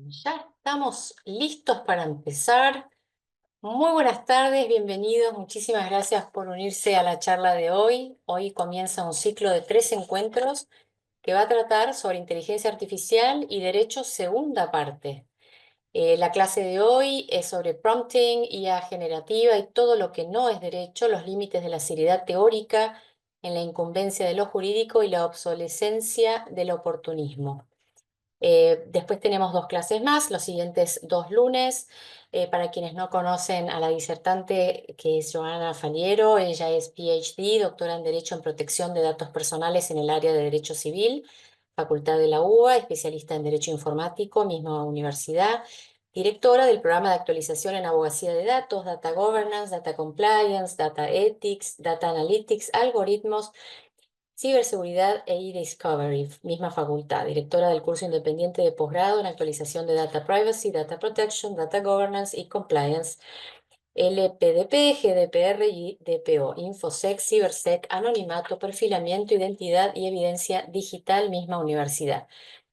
Ya estamos listos para empezar. Muy buenas tardes, bienvenidos. Muchísimas gracias por unirse a la charla de hoy. Hoy comienza un ciclo de 3 encuentros que va a tratar sobre inteligencia artificial y derecho segunda parte. La clase de hoy es sobre prompting, IA generativa y todo lo que no es derecho, los límites de la seriedad teórica en la incumbencia de lo jurídico y la obsolescencia del oportunismo. Después tenemos 2 clases más, los siguientes 2 lunes. Para quienes no conocen a la disertante, que es Joana Faliero, ella es PhD, doctora en Derecho en Protección de Datos Personales en el área de Derecho Civil, Facultad de la UBA, especialista en Derecho Informático, misma universidad, directora del programa de actualización en abogacía de datos, Data Governance, Data Compliance, Data Ethics, Data Analytics, algoritmos, ciberseguridad e e-discovery, misma facultad, directora del curso independiente de posgrado en actualización de Data Privacy, Data Protection, Data Governance y Compliance, LPDP, GDPR y DPO, InfoSec, Cibersec, Anonimato, Perfilamiento, Identidad y Evidencia Digital, misma universidad.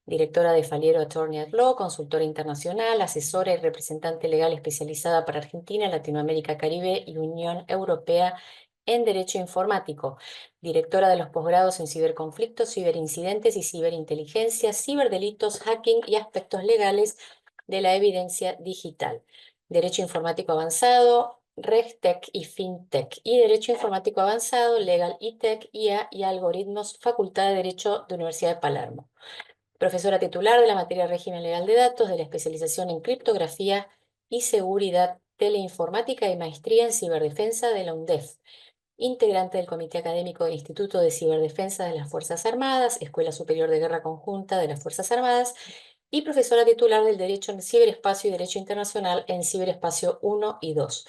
Directora de Faliero Attorney at Law, consultora internacional, asesora y representante legal especializada para Argentina, Latinoamérica, Caribe y Unión Europea en Derecho Informático. Directora de los posgrados en ciberconflictos, ciberincidentes y ciberinteligencia, ciberdelitos, hacking y aspectos legales de la evidencia digital. Derecho Informático Avanzado, RegTech y FinTech, y Derecho Informático Avanzado, Legal y Tech, IA y Algoritmos, Facultad de Derecho de Universidad de Palermo. Profesora titular de la materia Régimen Legal de Datos, de la especialización en Criptografía y Seguridad Teleinformática y maestría en Ciberdefensa de la UNDEF. Integrante del Comité Académico del Instituto de Ciberdefensa de las Fuerzas Armadas, Escuela Superior de Guerra Conjunta de las Fuerzas Armadas, y profesora titular del Derecho en Ciberespacio y Derecho Internacional en Ciberespacio 1 y 2.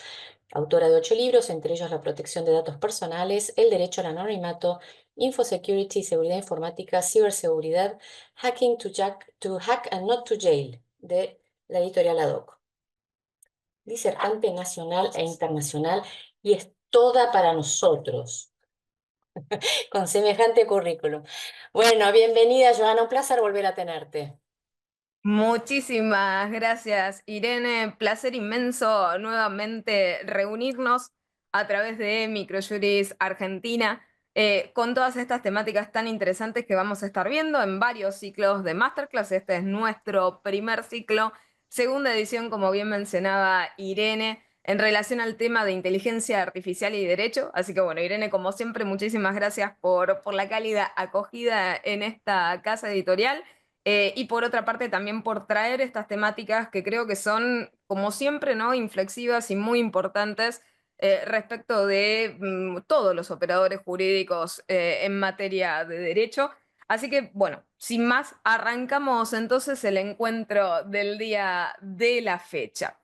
Autora de 8 libros, entre ellos La protección de datos personales, El derecho al anonimato, Infosecurity, Seguridad informática, Ciberseguridad, Hacking to Hack and Not to Jail, de la editorial ADOC. Disertante nacional e internacional, y es toda para nosotros, con semejante currículum. Bueno, bienvenida, Joana, un placer volver a tenerte. Muchísimas gracias, Irene. Placer inmenso nuevamente reunirnos a través de Microjuris Argentina con todas estas temáticas tan interesantes que vamos a estar viendo en varios ciclos de Masterclass. Este es nuestro primer ciclo, segunda edición, como bien mencionaba Irene, en relación al tema de inteligencia artificial y derecho. Así que bueno, Irene, como siempre, muchísimas gracias por la cálida acogida en esta casa editorial. Y por otra parte también por traer estas temáticas que creo que son, como siempre, ¿no?, inflexivas y muy importantes respecto de todos los operadores jurídicos en materia de derecho. Así que, bueno, sin más, arrancamos entonces el encuentro del día de la fecha.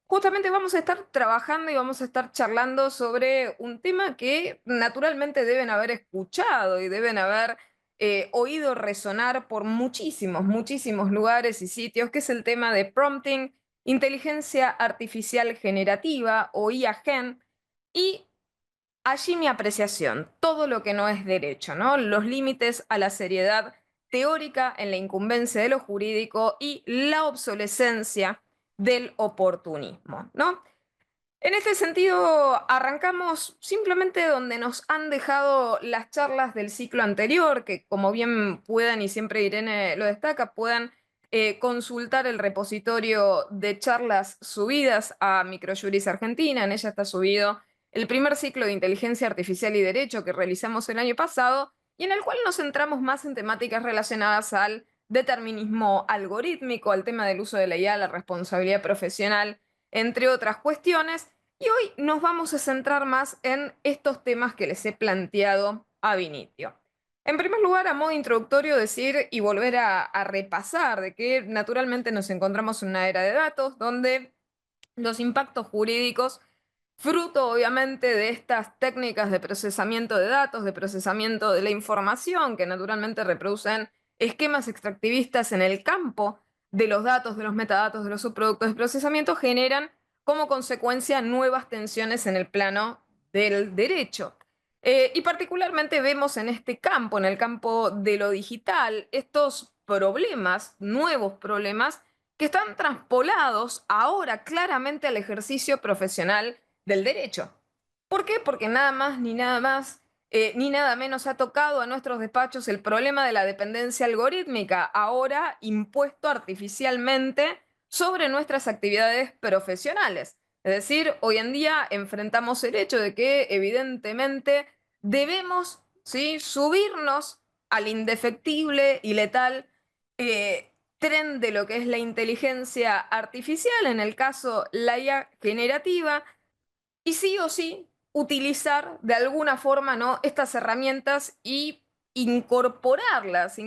Justamente vamos a estar trabajando y vamos a estar charlando sobre un tema que naturalmente deben haber escuchado y deben haber oído resonar por muchísimos lugares y sitios, que es el tema de prompting, inteligencia artificial generativa o IA Gen, y allí mi apreciación, todo lo que no es derecho, ¿no? Los límites a la seriedad teórica en la incumbencia de lo jurídico y la obsolescencia del oportunismo, ¿no? En este sentido, arrancamos simplemente donde nos han dejado las charlas del ciclo anterior, que como bien puedan, y siempre Irene lo destaca, puedan consultar el repositorio de charlas subidas a Microjuris Argentina. En ella está subido el primer ciclo de Inteligencia Artificial y Derecho que realizamos el año pasado, y en el cual nos centramos más en temáticas relacionadas al determinismo algorítmico, al tema del uso de la IA, la responsabilidad profesional, entre otras cuestiones. Y hoy nos vamos a centrar más en estos temas que les he planteado ab initio. En primer lugar, a modo introductorio, decir y volver a repasar de que naturalmente nos encontramos en una era de datos donde los impactos jurídicos, fruto obviamente de estas técnicas de procesamiento de datos, de procesamiento de la información, que naturalmente reproducen esquemas extractivistas en el campo de los datos, de los metadatos, de los subproductos de procesamiento, generan como consecuencia nuevas tensiones en el plano del derecho. Y particularmente vemos en este campo, en el campo de lo digital, estos problemas, nuevos problemas, que están traspolados ahora claramente al ejercicio profesional del derecho. ¿Por qué? Porque nada más ni nada más ni nada menos ha tocado a nuestros despachos el problema de la dependencia algorítmica, ahora impuesto artificialmente sobre nuestras actividades profesionales. Es decir, hoy en día enfrentamos el hecho de que evidentemente debemos, ¿sí?, subirnos al indefectible y letal tren de lo que es la inteligencia artificial, en el caso la IA generativa, y sí o sí utilizar de alguna forma, ¿no?, estas herramientas y incorporarlas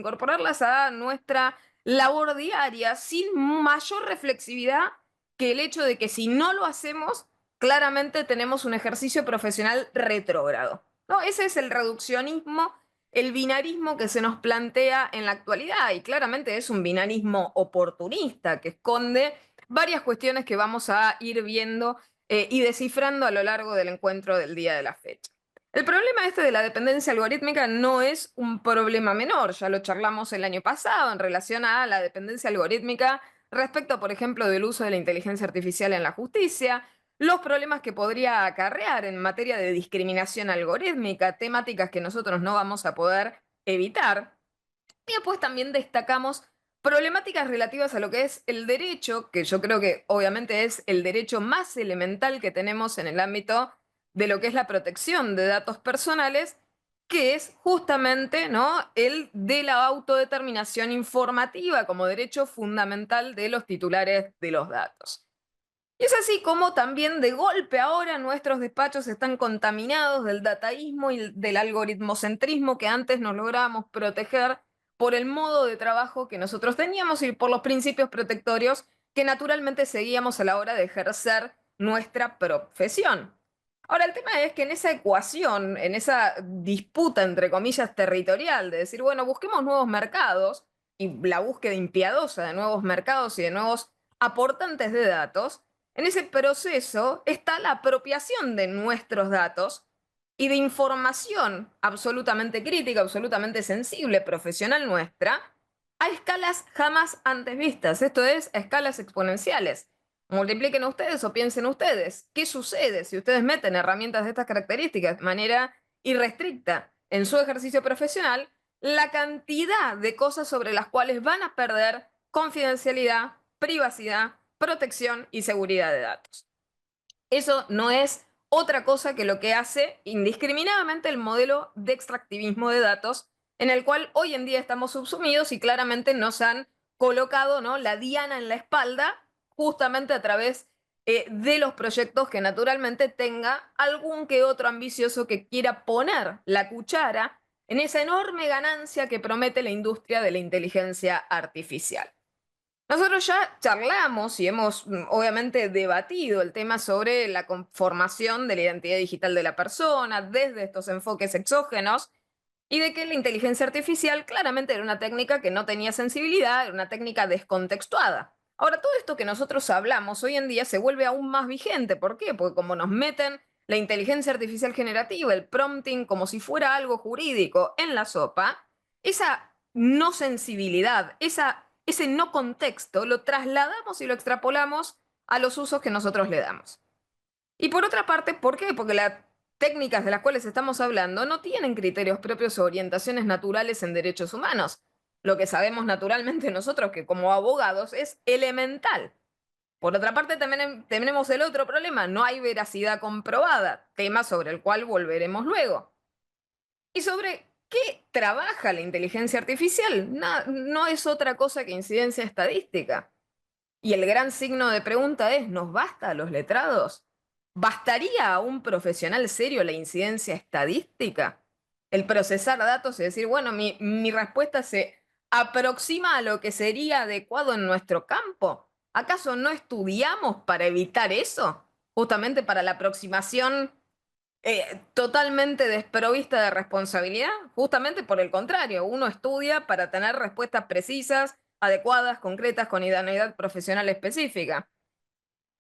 a nuestra labor diaria sin mayor reflexividad que el hecho de que si no lo hacemos, claramente tenemos un ejercicio profesional retrógrado, ¿no? Ese es el reduccionismo, el binarismo que se nos plantea en la actualidad, y claramente es un binarismo oportunista que esconde varias cuestiones que vamos a ir viendo y descifrando a lo largo del encuentro del día de la fecha. El problema este de la dependencia algorítmica no es un problema menor, ya lo charlamos el año pasado en relación a la dependencia algorítmica respecto, por ejemplo, del uso de la inteligencia artificial en la justicia, los problemas que podría acarrear en materia de discriminación algorítmica, temáticas que nosotros no vamos a poder evitar. Y después también destacamos problemáticas relativas a lo que es el derecho, que yo creo que obviamente es el derecho más elemental que tenemos en el ámbito de lo que es la protección de datos personales, que es justamente, ¿no?, el de la autodeterminación informativa como derecho fundamental de los titulares de los datos. Y es así como también de golpe ahora nuestros despachos están contaminados del dataísmo y del algoritmocentrismo que antes nos lográbamos proteger por el modo de trabajo que nosotros teníamos y por los principios protectorios que naturalmente seguíamos a la hora de ejercer nuestra profesión. Ahora, el tema es que en esa ecuación, en esa disputa, entre comillas, territorial, de decir, bueno, busquemos nuevos mercados y la búsqueda impiedosa de nuevos mercados y de nuevos aportantes de datos, en ese proceso está la apropiación de nuestros datos y de información absolutamente crítica, absolutamente sensible, profesional nuestra, a escalas jamás antes vistas, esto es, a escalas exponenciales. Multipliquen ustedes o piensen ustedes, ¿qué sucede si ustedes meten herramientas de estas características de manera irrestricta en su ejercicio profesional? La cantidad de cosas sobre las cuales van a perder confidencialidad, privacidad, protección y seguridad de datos. Eso no es otra cosa que lo que hace indiscriminadamente el modelo de extractivismo de datos en el cual hoy en día estamos subsumidos y claramente nos han colocado, ¿no?, la diana en la espalda justamente a través de los proyectos que naturalmente tenga algún que otro ambicioso que quiera poner la cuchara en esa enorme ganancia que promete la industria de la inteligencia artificial. Nosotros ya charlamos y hemos obviamente debatido el tema sobre la conformación de la identidad digital de la persona desde estos enfoques exógenos y de que la inteligencia artificial claramente era una técnica que no tenía sensibilidad, era una técnica descontextuada. Ahora, todo esto que nosotros hablamos hoy en día se vuelve aún más vigente. ¿Por qué? Porque como nos meten la inteligencia artificial generativa, el prompting, como si fuera algo jurídico en la sopa, esa no sensibilidad, ese no contexto, lo trasladamos y lo extrapolamos a los usos que nosotros le damos. Y por otra parte, ¿por qué? Porque las técnicas de las cuales estamos hablando no tienen criterios propios o orientaciones naturales en derechos humanos. Lo que sabemos naturalmente nosotros que como abogados es elemental. Por otra parte, también tenemos el otro problema, no hay veracidad comprobada, tema sobre el cual volveremos luego. ¿Y sobre qué trabaja la inteligencia artificial? No es otra cosa que incidencia estadística. Y el gran signo de pregunta es, ¿nos basta a los letrados? ¿Bastaría a un profesional serio la incidencia estadística? El procesar datos y decir, bueno, mi respuesta se aproxima a lo que sería adecuado en nuestro campo. ¿Acaso no estudiamos para evitar eso? Justamente para la aproximación totalmente desprovista de responsabilidad. Justamente por el contrario, uno estudia para tener respuestas precisas, adecuadas, concretas, con idoneidad profesional específica.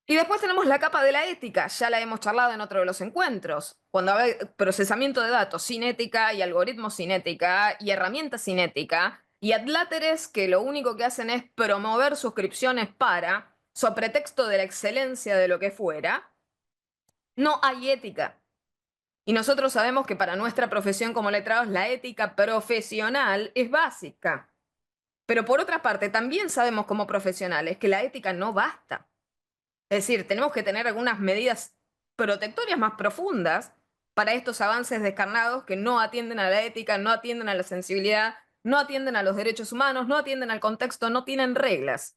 Y después tenemos la capa de la ética, ya la hemos charlado en otro de los encuentros, cuando hay procesamiento de datos sin ética y algoritmos sin ética y herramientas sin ética y adláteres que lo único que hacen es promover suscripciones para, so pretexto de la excelencia de lo que fuera, no hay ética. Y nosotros sabemos que para nuestra profesión como letrados la ética profesional es básica. Pero por otra parte, también sabemos como profesionales que la ética no basta. Es decir, tenemos que tener algunas medidas protectorias más profundas para estos avances descarnados que no atienden a la ética, no atienden a la sensibilidad, no atienden a los derechos humanos, no atienden al contexto, no tienen reglas.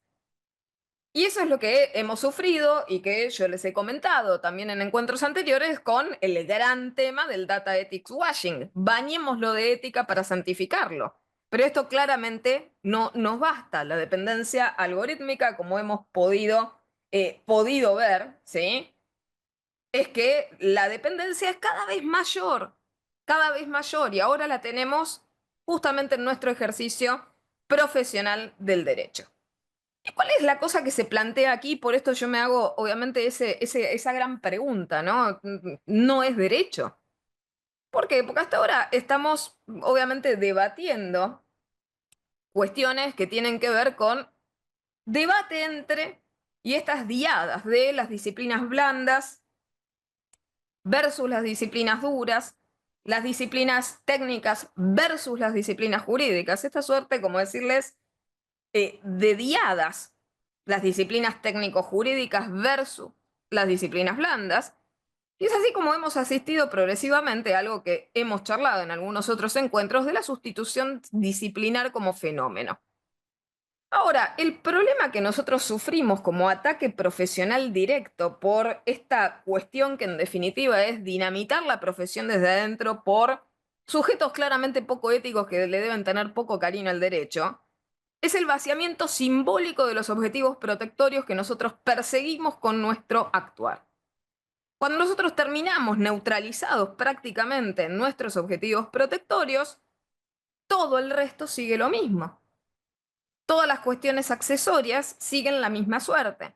Y eso es lo que hemos sufrido y que yo les he comentado también en encuentros anteriores con el gran tema del data ethics washing. Bañémoslo de ética para santificarlo. Pero esto claramente no nos basta. La dependencia algorítmica, como hemos podido ver, ¿sí? Es que la dependencia es cada vez mayor, y ahora la tenemos justamente en nuestro ejercicio profesional del derecho. ¿Y cuál es la cosa que se plantea aquí? Por esto yo me hago, obviamente, esa gran pregunta, ¿no? No es derecho. ¿Por qué? Porque hasta ahora estamos, obviamente, debatiendo cuestiones que tienen que ver con debate entre y estas diadas de las disciplinas blandas versus las disciplinas duras, las disciplinas técnicas versus las disciplinas jurídicas. Esta suerte, como decirles, de diadas, las disciplinas técnico-jurídicas versus las disciplinas blandas. Y es así como hemos asistido progresivamente a algo que hemos charlado en algunos otros encuentros de la sustitución disciplinar como fenómeno. Ahora, el problema que nosotros sufrimos como ataque profesional directo por esta cuestión que en definitiva es dinamitar la profesión desde adentro por sujetos claramente poco éticos que le deben tener poco cariño al derecho, es el vaciamiento simbólico de los objetivos protectorios que nosotros perseguimos con nuestro actuar. Cuando nosotros terminamos neutralizados prácticamente en nuestros objetivos protectorios, todo el resto sigue lo mismo. Todas las cuestiones accesorias siguen la misma suerte.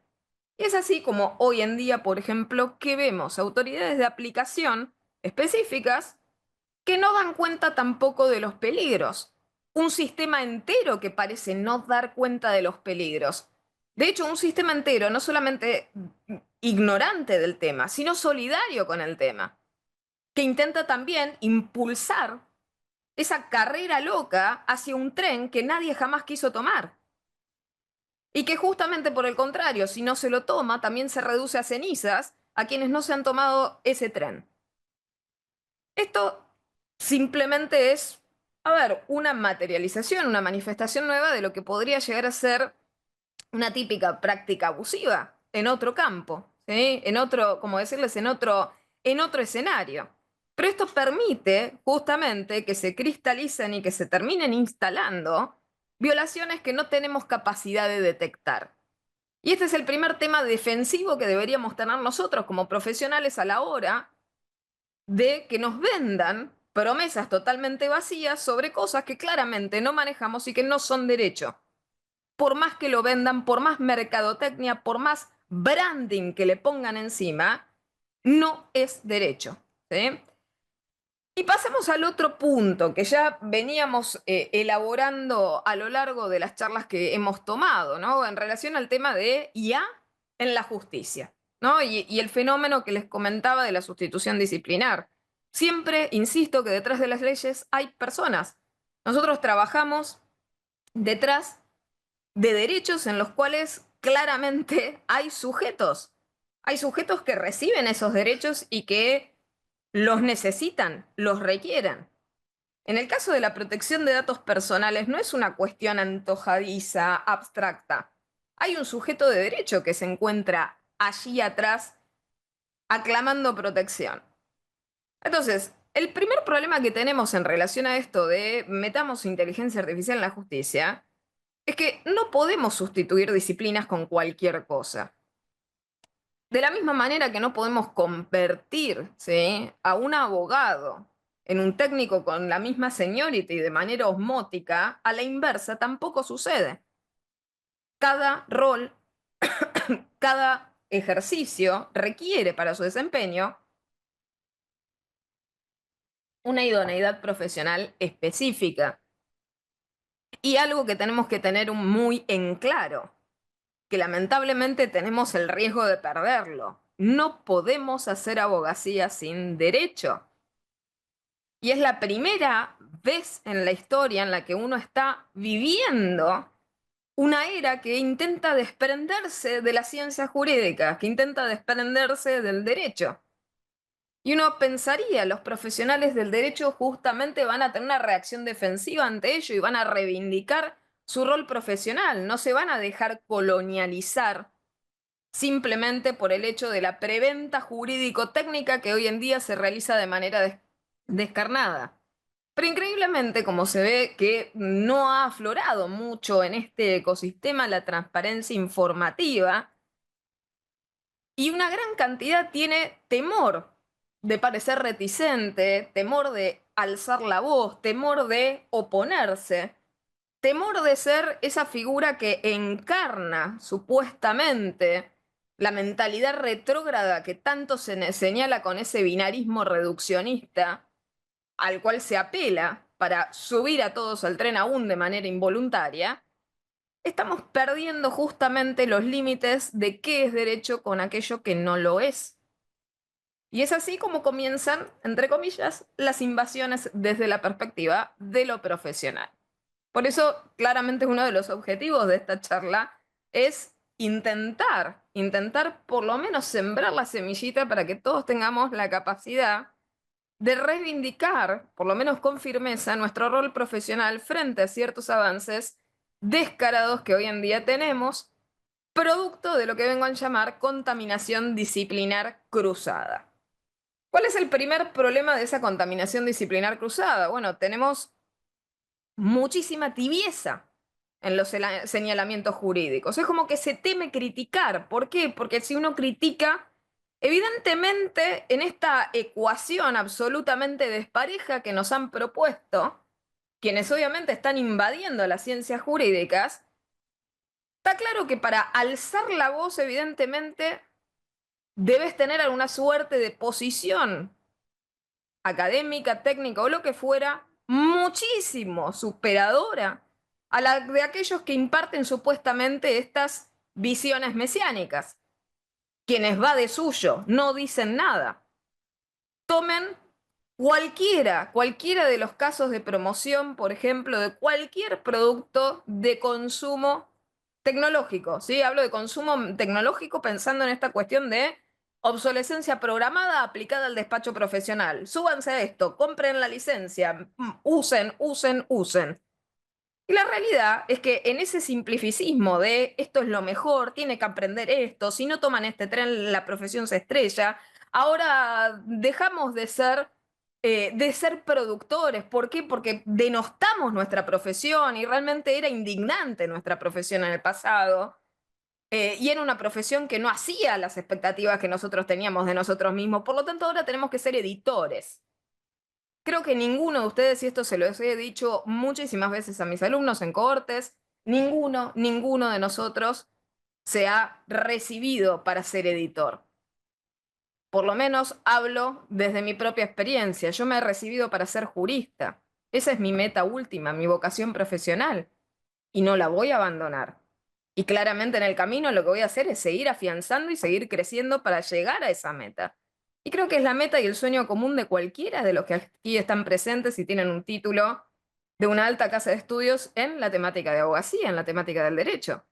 Y es así como hoy en día, por ejemplo, que vemos autoridades de aplicación específicas que no dan cuenta tampoco de los peligros. Un sistema entero que parece no dar cuenta de los peligros. De hecho, un sistema entero no solamente ignorante del tema, sino solidario con el tema, que intenta también impulsar esa carrera loca hacia un tren que nadie jamás quiso tomar. Y que justamente por el contrario, si no se lo toma, también se reduce a cenizas a quienes no se han tomado ese tren. Esto simplemente es, a ver, una materialización, una manifestación nueva de lo que podría llegar a ser una típica práctica abusiva en otro campo, ¿sí? En otro, como decirles, en otro escenario. Pero esto permite justamente que se cristalicen y que se terminen instalando violaciones que no tenemos capacidad de detectar. Y este es el primer tema defensivo que deberíamos tener nosotros como profesionales a la hora de que nos vendan promesas totalmente vacías sobre cosas que claramente no manejamos y que no son derecho. Por más que lo vendan, por más mercadotecnia, por más branding que le pongan encima, no es derecho. ¿Sí? Y pasemos al otro punto que ya veníamos elaborando a lo largo de las charlas que hemos tomado, ¿no? En relación al tema de IA en la justicia, ¿no? Y el fenómeno que les comentaba de la sustitución disciplinar. Siempre insisto que detrás de las leyes hay personas. Nosotros trabajamos detrás de derechos en los cuales claramente hay sujetos. Hay sujetos que reciben esos derechos y que los necesitan, los requieren. En el caso de la protección de datos personales no es una cuestión antojadiza, abstracta. Hay un sujeto de derecho que se encuentra allí atrás aclamando protección. Entonces, el primer problema que tenemos en relación a esto de metamos inteligencia artificial en la justicia es que no podemos sustituir disciplinas con cualquier cosa. De la misma manera que no podemos convertir, ¿sí?, a un abogado en un técnico con la misma seniority de manera osmótica, a la inversa tampoco sucede. Cada rol, cada ejercicio requiere para su desempeño una idoneidad profesional específica. Y algo que tenemos que tener muy en claro, que lamentablemente tenemos el riesgo de perderlo. No podemos hacer abogacía sin derecho. Y es la primera vez en la historia en la que uno está viviendo una era que intenta desprenderse de las ciencias jurídicas, que intenta desprenderse del derecho. Y uno pensaría, los profesionales del derecho justamente van a tener una reacción defensiva ante ello y van a reivindicar su rol profesional, no se van a dejar colonializar simplemente por el hecho de la preventa jurídico-técnica que hoy en día se realiza de manera descarnada. Pero increíblemente, como se ve que no ha aflorado mucho en este ecosistema la transparencia informativa, y una gran cantidad tiene temor de parecer reticente, temor de alzar la voz, temor de oponerse, temor de ser esa figura que encarna supuestamente la mentalidad retrógrada que tanto se señala con ese binarismo reduccionista al cual se apela para subir a todos al tren aún de manera involuntaria. Estamos perdiendo justamente los límites de qué es derecho con aquello que no lo es. Y es así como comienzan, entre comillas, las invasiones desde la perspectiva de lo profesional. Por eso, claramente uno de los objetivos de esta charla es intentar por lo menos sembrar la semillita para que todos tengamos la capacidad de reivindicar, por lo menos con firmeza, nuestro rol profesional frente a ciertos avances descarados que hoy en día tenemos, producto de lo que vengo a llamar contaminación disciplinar cruzada. ¿Cuál es el primer problema de esa contaminación disciplinar cruzada? Bueno, tenemos muchísima tibieza en los señalamientos jurídicos. Es como que se teme criticar. ¿Por qué? Porque si uno critica, evidentemente en esta ecuación absolutamente despareja que nos han propuesto, quienes obviamente están invadiendo las ciencias jurídicas, está claro que para alzar la voz, evidentemente, debes tener alguna suerte de posición académica, técnica o lo que fuera, muchísimo superadora a la de aquellos que imparten supuestamente estas visiones mesiánicas. Quienes va de suyo, no dicen nada. Tomen cualquiera de los casos de promoción, por ejemplo, de cualquier producto de consumo tecnológico, ¿sí? Hablo de consumo tecnológico pensando en esta cuestión de obsolescencia programada aplicada al despacho profesional. Súbanse a esto, compren la licencia, usen. Y la realidad es que en ese simplificismo de esto es lo mejor, tiene que aprender esto, si no toman este tren la profesión se estrella, ahora dejamos de ser productores. ¿Por qué? Porque denostamos nuestra profesión y realmente era indignante nuestra profesión en el pasado. Y era una profesión que no hacía las expectativas que nosotros teníamos de nosotros mismos. Por lo tanto, ahora tenemos que ser editores. Creo que ninguno de ustedes, y esto se lo he dicho muchísimas veces a mis alumnos en cohortes, ninguno de nosotros se ha recibido para ser editor. Por lo menos hablo desde mi propia experiencia. Yo me he recibido para ser jurista. Esa es mi meta última, mi vocación profesional. Y no la voy a abandonar. Y claramente en el camino lo que voy a hacer es seguir afianzando y seguir creciendo para llegar a esa meta. Y creo que es la meta y el sueño común de cualquiera de los que aquí están presentes y tienen un título de una alta casa de estudios en la temática de abogacía, en la temática del derecho.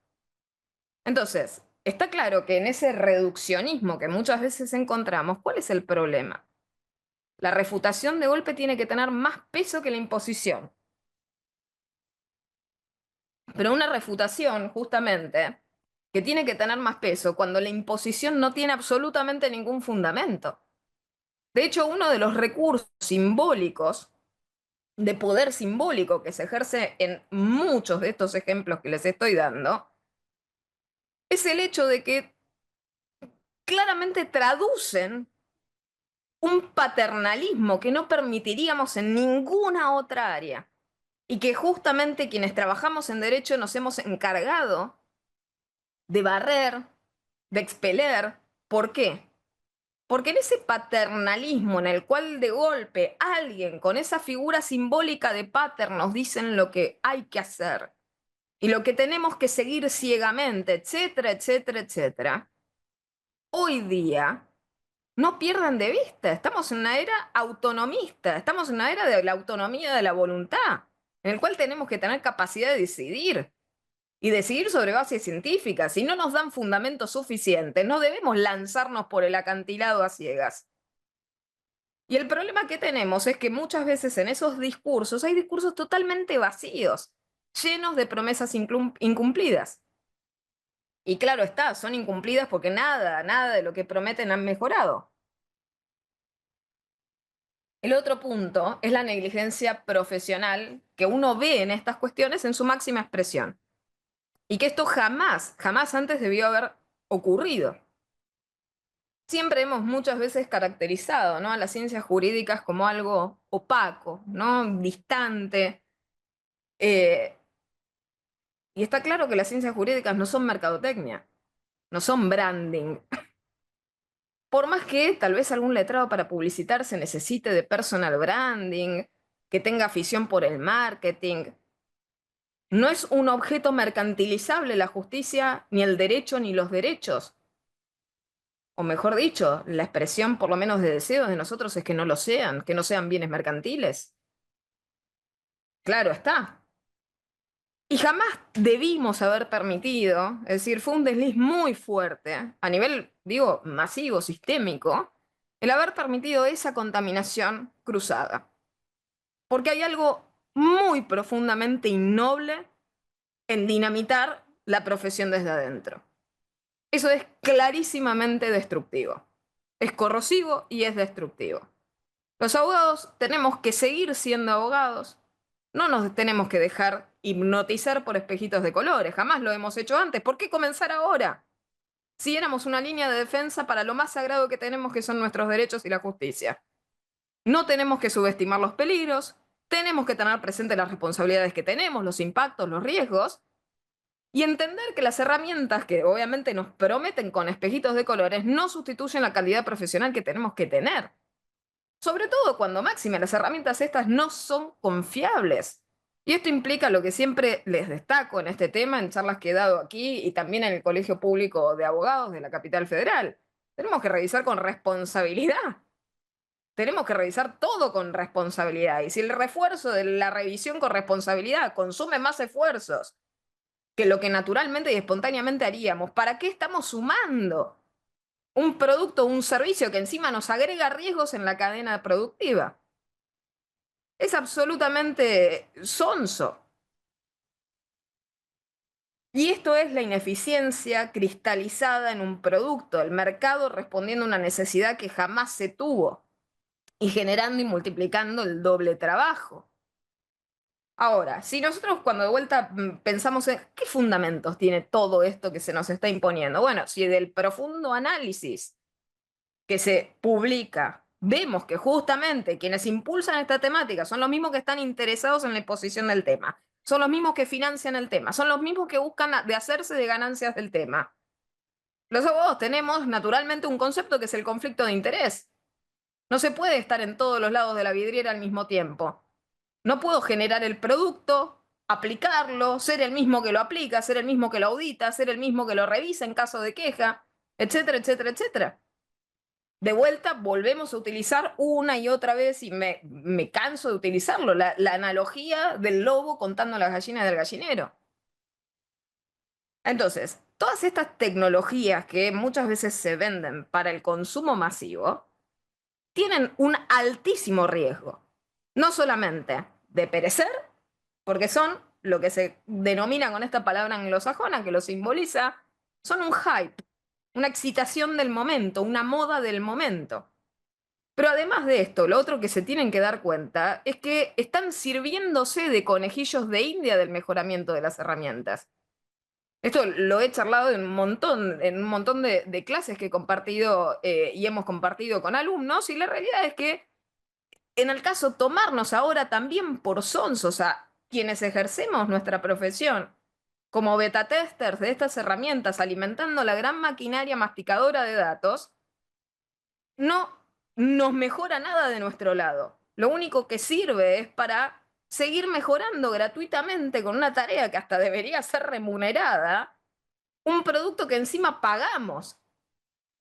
Entonces, está claro que en ese reduccionismo que muchas veces encontramos, ¿cuál es el problema? La refutación de golpe tiene que tener más peso que la imposición. Pero una refutación, justamente, que tiene que tener más peso cuando la imposición no tiene absolutamente ningún fundamento. De hecho, uno de los recursos simbólicos, de poder simbólico que se ejerce en muchos de estos ejemplos que les estoy dando, es el hecho de que claramente traducen un paternalismo que no permitiríamos en ninguna otra área y que justamente quienes trabajamos en derecho nos hemos encargado de barrer, de expeler. ¿Por qué? Porque en ese paternalismo en el cual de golpe alguien con esa figura simbólica de pater nos dicen lo que hay que hacer y lo que tenemos que seguir ciegamente, etcétera, etcétera, etcétera, hoy día no pierdan de vista, estamos en una era autonomista, estamos en una era de la autonomía de la voluntad, en el cual tenemos que tener capacidad de decidir y decidir sobre bases científicas. Si no nos dan fundamentos suficientes, no debemos lanzarnos por el acantilado a ciegas. Y el problema que tenemos es que muchas veces en esos discursos hay discursos totalmente vacíos, llenos de promesas incumplidas. Y claro está, son incumplidas porque nada de lo que prometen han mejorado. El otro punto es la negligencia profesional que uno ve en estas cuestiones en su máxima expresión. Y que esto jamás antes debió haber ocurrido. Siempre hemos muchas veces caracterizado, ¿no?, a las ciencias jurídicas como algo opaco, ¿no?, distante. Y está claro que las ciencias jurídicas no son mercadotecnia, no son branding. Por más que tal vez algún letrado para publicitarse necesite de personal branding, que tenga afición por el marketing, no es un objeto mercantilizable la justicia, ni el derecho, ni los derechos. O mejor dicho, la expresión por lo menos de deseos de nosotros es que no sean bienes mercantiles. Claro está. Y jamás debimos haber permitido, es decir, fue un desliz muy fuerte, a nivel, digo, masivo, sistémico, el haber permitido esa contaminación cruzada. Porque hay algo muy profundamente innoble en dinamitar la profesión desde adentro. Eso es clarísimamente destructivo. Es corrosivo y es destructivo. Los abogados tenemos que seguir siendo abogados. No nos tenemos que dejar hipnotizar por espejitos de colores. Jamás lo hemos hecho antes. ¿Por qué comenzar ahora? Si éramos una línea de defensa para lo más sagrado que tenemos, que son nuestros derechos y la justicia. No tenemos que subestimar los peligros. Tenemos que tener presente las responsabilidades que tenemos, los impactos, los riesgos. Y entender que las herramientas que obviamente nos prometen con espejitos de colores no sustituyen la calidad profesional que tenemos que tener. Sobre todo cuando máxime las herramientas estas no son confiables. Y esto implica lo que siempre les destaco en este tema, en charlas que he dado aquí y también en el Colegio Público de Abogados de la Capital Federal. Tenemos que revisar con responsabilidad. Tenemos que revisar todo con responsabilidad. Y si el refuerzo de la revisión con responsabilidad consume más esfuerzos que lo que naturalmente y espontáneamente haríamos, ¿para qué estamos sumando un producto o un servicio que encima nos agrega riesgos en la cadena productiva? Es absolutamente sonso. Y esto es la ineficiencia cristalizada en un producto, el mercado respondiendo a una necesidad que jamás se tuvo y generando y multiplicando el doble trabajo. Ahora, si nosotros cuando de vuelta pensamos en qué fundamentos tiene todo esto que se nos está imponiendo, bueno, si del profundo análisis que se publica vemos que justamente quienes impulsan esta temática son los mismos que están interesados en la exposición del tema, son los mismos que financian el tema, son los mismos que buscan de hacerse de ganancias del tema. Los abogados tenemos naturalmente un concepto que es el conflicto de interés. No se puede estar en todos los lados de la vidriera al mismo tiempo. No puedo generar el producto, aplicarlo, ser el mismo que lo aplica, ser el mismo que lo audita, ser el mismo que lo revisa en caso de queja, etcétera, etcétera, etcétera. De vuelta, volvemos a utilizar una y otra vez, y me canso de utilizarlo, la analogía del lobo contando las gallinas del gallinero. Entonces, todas estas tecnologías que muchas veces se venden para el consumo masivo tienen un altísimo riesgo. No solamente de perecer, porque son lo que se denomina con esta palabra anglosajona, que lo simboliza, son un hype, una excitación del momento, una moda del momento. Pero además de esto, lo otro que se tienen que dar cuenta es que están sirviéndose de conejillos de India del mejoramiento de las herramientas. Esto lo he charlado en un montón de clases que he compartido y hemos compartido con alumnos, y la realidad es que en el caso tomarnos ahora también por sonsos a quienes ejercemos nuestra profesión como beta testers de estas herramientas, alimentando la gran maquinaria masticadora de datos, no nos mejora nada de nuestro lado. Lo único que sirve es para seguir mejorando gratuitamente con una tarea que hasta debería ser remunerada, un producto que encima pagamos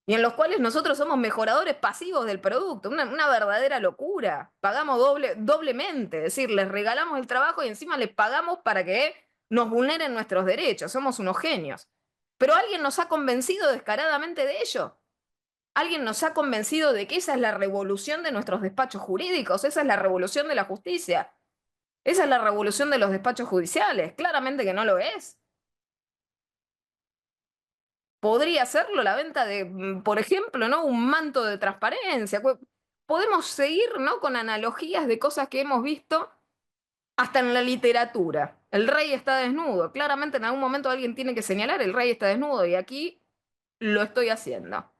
y en los cuales nosotros somos mejoradores pasivos del producto. Una verdadera locura. Pagamos doblemente, es decir, les regalamos el trabajo y encima les pagamos para que nos vulneren nuestros derechos. Somos unos genios. Pero alguien nos ha convencido descaradamente de ello. Alguien nos ha convencido de que esa es la revolución de nuestros despachos jurídicos, esa es la revolución de la justicia, esa es la revolución de los despachos judiciales. Claramente que no lo es. Podría serlo la venta de, por ejemplo, ¿no? Un manto de transparencia. Podemos seguir, ¿no? Con analogías de cosas que hemos visto hasta en la literatura. El rey está desnudo. Claramente en algún momento alguien tiene que señalar el rey está desnudo y aquí lo estoy haciendo.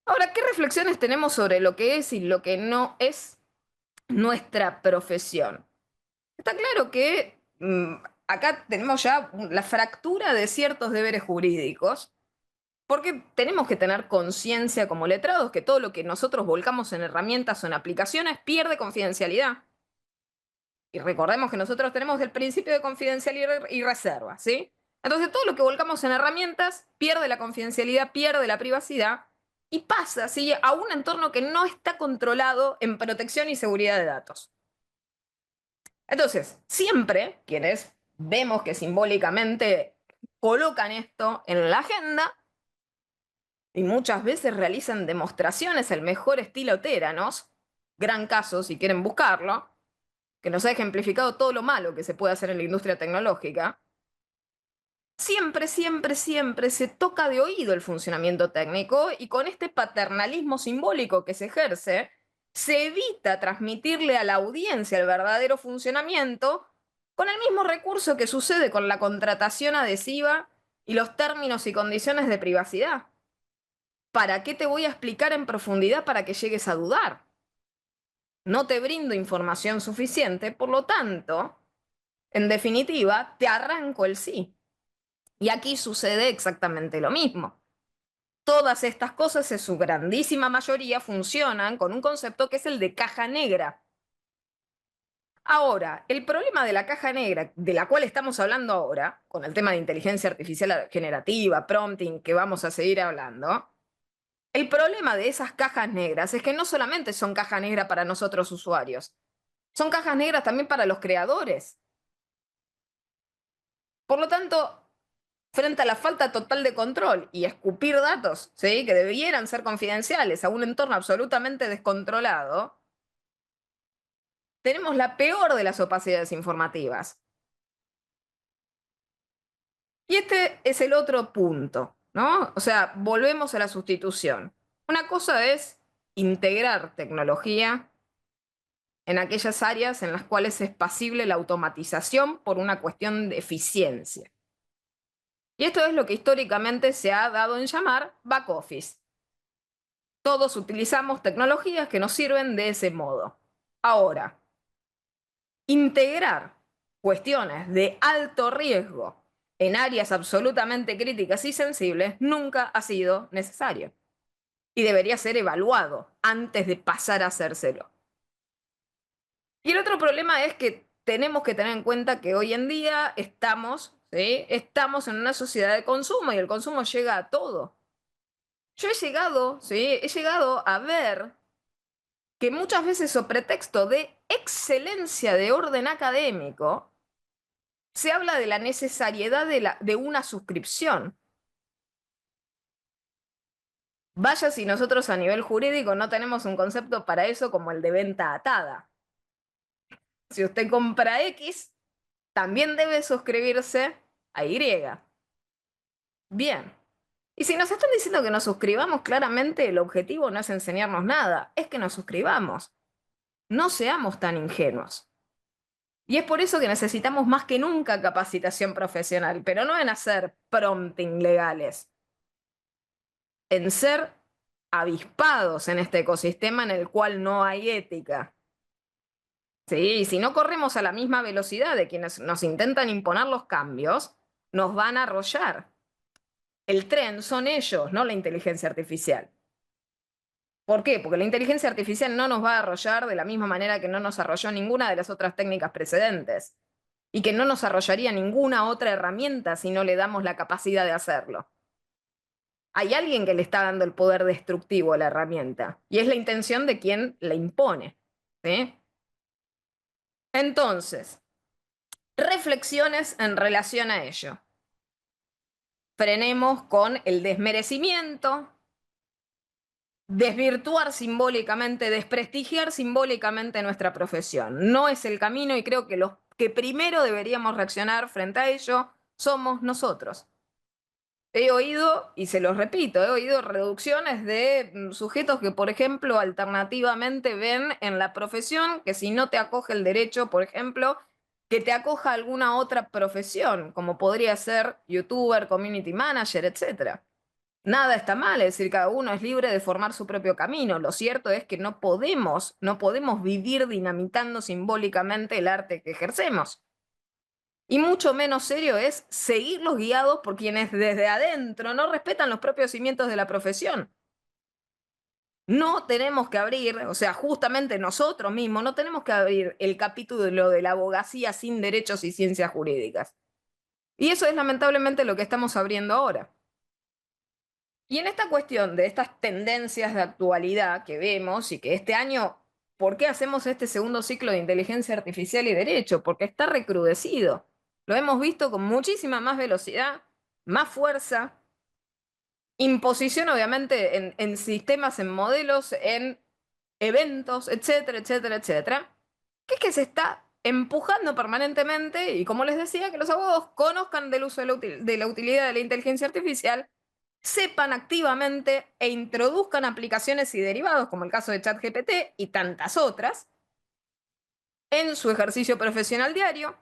Ahora, ¿qué reflexiones tenemos sobre lo que es y lo que no es nuestra profesión? Está claro que acá tenemos ya la fractura de ciertos deberes jurídicos, porque tenemos que tener conciencia como letrados que todo lo que nosotros volcamos en herramientas o en aplicaciones pierde confidencialidad. Y recordemos que nosotros tenemos el principio de confidencialidad y reserva, ¿sí? Entonces todo lo que volcamos en herramientas pierde la confidencialidad, pierde la privacidad y pasa, ¿sí? A un entorno que no está controlado en protección y seguridad de datos. Entonces, siempre quienes vemos que simbólicamente colocan esto en la agenda y muchas veces realizan demostraciones el mejor estilo Teranos, gran caso si quieren buscarlo, que nos ha ejemplificado todo lo malo que se puede hacer en la industria tecnológica, siempre, siempre, siempre se toca de oído el funcionamiento técnico y con este paternalismo simbólico que se ejerce, se evita transmitirle a la audiencia el verdadero funcionamiento con el mismo recurso que sucede con la contratación adhesiva y los términos y condiciones de privacidad. ¿Para qué te voy a explicar en profundidad para que llegues a dudar? No te brindo información suficiente, por lo tanto, en definitiva, te arranco el sí. Y aquí sucede exactamente lo mismo. Todas estas cosas, en su grandísima mayoría, funcionan con un concepto que es el de caja negra. Ahora, el problema de la caja negra, de la cual estamos hablando ahora, con el tema de inteligencia artificial generativa, prompting, que vamos a seguir hablando, el problema de esas cajas negras es que no solamente son cajas negras para nosotros usuarios, son cajas negras también para los creadores. Por lo tanto, frente a la falta total de control y escupir datos, ¿sí? Que debieran ser confidenciales a un entorno absolutamente descontrolado, tenemos la peor de las opacidades informativas. Y este es el otro punto, ¿no? O sea, volvemos a la sustitución. Una cosa es integrar tecnología en aquellas áreas en las cuales es pasible la automatización por una cuestión de eficiencia. Y esto es lo que históricamente se ha dado en llamar back office. Todos utilizamos tecnologías que nos sirven de ese modo. Ahora, integrar cuestiones de alto riesgo en áreas absolutamente críticas y sensibles nunca ha sido necesario. Y debería ser evaluado antes de pasar a hacérselo. Y el otro problema es que tenemos que tener en cuenta que hoy en día estamos, ¿sí? Estamos en una sociedad de consumo y el consumo llega a todo. Yo he llegado, ¿sí? He llegado a ver que muchas veces, sobre pretexto de excelencia de orden académico, se habla de la necesariedad de una suscripción. Vaya si nosotros a nivel jurídico no tenemos un concepto para eso como el de venta atada. Si usted compra X, también debe suscribirse a Y. Bien. Y si nos están diciendo que nos suscribamos, claramente el objetivo no es enseñarnos nada, es que nos suscribamos. No seamos tan ingenuos. Y es por eso que necesitamos más que nunca capacitación profesional, pero no en hacer prompting legales, en ser avispados en este ecosistema en el cual no hay ética. Sí, y si no corremos a la misma velocidad de quienes nos intentan imponer los cambios, nos van a arrollar. El tren son ellos, no la inteligencia artificial. ¿Por qué? Porque la inteligencia artificial no nos va a arrollar de la misma manera que no nos arrolló ninguna de las otras técnicas precedentes y que no nos arrollaría ninguna otra herramienta si no le damos la capacidad de hacerlo. Hay alguien que le está dando el poder destructivo a la herramienta y es la intención de quien la impone. ¿Sí? Entonces, reflexiones en relación a ello. Frenemos con el desmerecimiento, desvirtuar simbólicamente, desprestigiar simbólicamente nuestra profesión. No es el camino y creo que los que primero deberíamos reaccionar frente a ello somos nosotros. He oído, y se los repito, he oído reducciones de sujetos que, por ejemplo, alternativamente ven en la profesión que si no te acoge el derecho, por ejemplo, que te acoja alguna otra profesión, como podría ser youtuber, community manager, etc. Nada está mal, es decir, cada uno es libre de formar su propio camino. Lo cierto es que no podemos vivir dinamitando simbólicamente el arte que ejercemos. Y mucho menos serio es seguirlos guiados por quienes desde adentro no respetan los propios cimientos de la profesión. No tenemos que abrir, o sea, justamente nosotros mismos, no tenemos que abrir el capítulo de la abogacía sin derechos y ciencias jurídicas. Y eso es lamentablemente lo que estamos abriendo ahora. Y en esta cuestión de estas tendencias de actualidad que vemos y que este año, ¿por qué hacemos este segundo ciclo de inteligencia artificial y derecho? Porque está recrudecido. Lo hemos visto con muchísima más velocidad, más fuerza, imposición obviamente en sistemas, en modelos, en eventos, etcétera, etcétera, etcétera, que es que se está empujando permanentemente y como les decía, que los abogados conozcan del uso de la utilidad de la inteligencia artificial, sepan activamente e introduzcan aplicaciones y derivados, como el caso de ChatGPT y tantas otras, en su ejercicio profesional diario,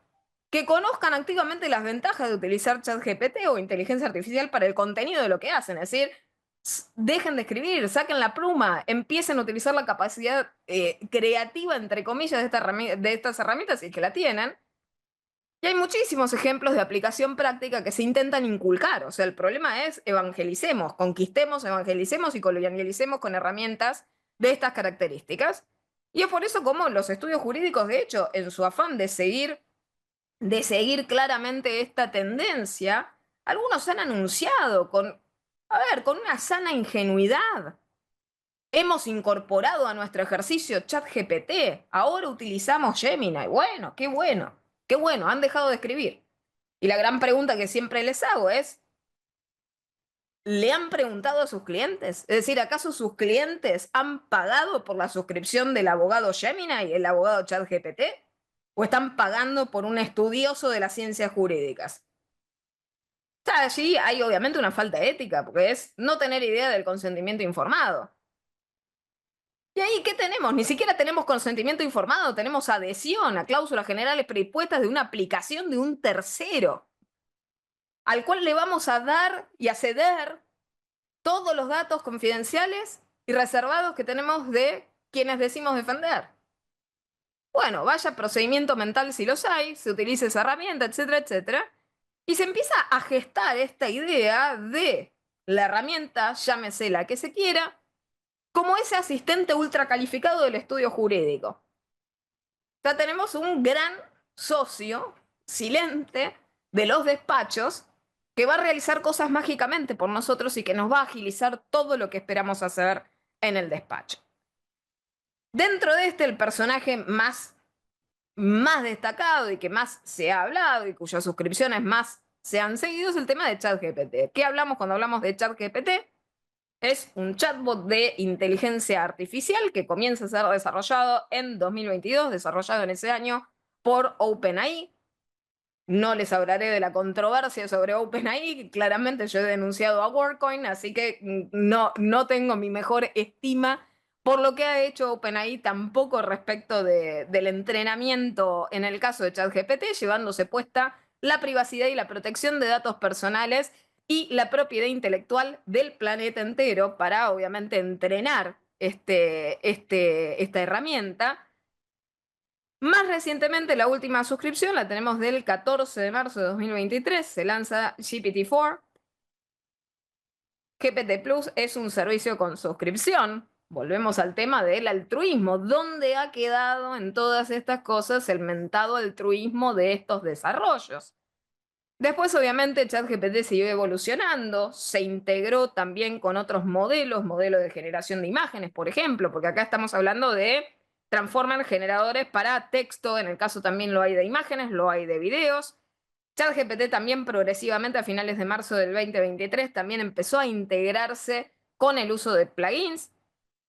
que conozcan activamente las ventajas de utilizar ChatGPT o inteligencia artificial para el contenido de lo que hacen, es decir, dejen de escribir, saquen la pluma, empiecen a utilizar la capacidad creativa, entre comillas, de estas herramientas, si es que la tienen. Y hay muchísimos ejemplos de aplicación práctica que se intentan inculcar. O sea, el problema es evangelicemos, conquistemos, evangelicemos y colonialicemos con herramientas de estas características. Y es por eso como los estudios jurídicos, de hecho, en su afán de seguir claramente esta tendencia, algunos han anunciado con una sana ingenuidad. Hemos incorporado a nuestro ejercicio ChatGPT, ahora utilizamos Gemini. Bueno, qué bueno, han dejado de escribir. Y la gran pregunta que siempre les hago es, ¿le han preguntado a sus clientes? Es decir, ¿acaso sus clientes han pagado por la suscripción del abogado Gemini y el abogado ChatGPT? ¿O están pagando por un estudioso de las ciencias jurídicas? O sea, allí hay obviamente una falta ética, porque es no tener idea del consentimiento informado. ¿Y ahí qué tenemos? Ni siquiera tenemos consentimiento informado, tenemos adhesión a cláusulas generales predispuestas de una aplicación de un tercero, al cual le vamos a dar y a ceder todos los datos confidenciales y reservados que tenemos de quienes decimos defender. Bueno, vaya procedimiento mental si los hay, se utiliza esa herramienta, etcétera, etcétera, y se empieza a gestar esta idea de la herramienta, llámese la que se quiera, como ese asistente ultra calificado del estudio jurídico. Ya tenemos un gran socio silente de los despachos que va a realizar cosas mágicamente por nosotros y que nos va a agilizar todo lo que esperamos hacer en el despacho. Dentro de el personaje más destacado y que más se ha hablado y cuyas suscripciones más se han seguido es el tema de ChatGPT. ¿Qué hablamos cuando hablamos de ChatGPT? Es un chatbot de inteligencia artificial que comienza a ser desarrollado en 2022, desarrollado en ese año por OpenAI. No les hablaré de la controversia sobre OpenAI, claramente yo he denunciado a WorldCoin, así que no tengo mi mejor estima por lo que ha hecho OpenAI, tampoco respecto del entrenamiento en el caso de ChatGPT, llevándose puesta la privacidad y la protección de datos personales y la propiedad intelectual del planeta entero para, obviamente, entrenar esta herramienta. Más recientemente, la última suscripción la tenemos del 14 de marzo de 2023, se lanza GPT-4. GPT Plus es un servicio con suscripción. Volvemos al tema del altruismo. ¿Dónde ha quedado en todas estas cosas el mentado altruismo de estos desarrollos? Después, obviamente, ChatGPT siguió evolucionando, se integró también con otros modelos, modelos de generación de imágenes, por ejemplo, porque acá estamos hablando de transformer generadores para texto, en el caso también lo hay de imágenes, lo hay de videos. ChatGPT también progresivamente a finales de marzo del 2023 también empezó a integrarse con el uso de plugins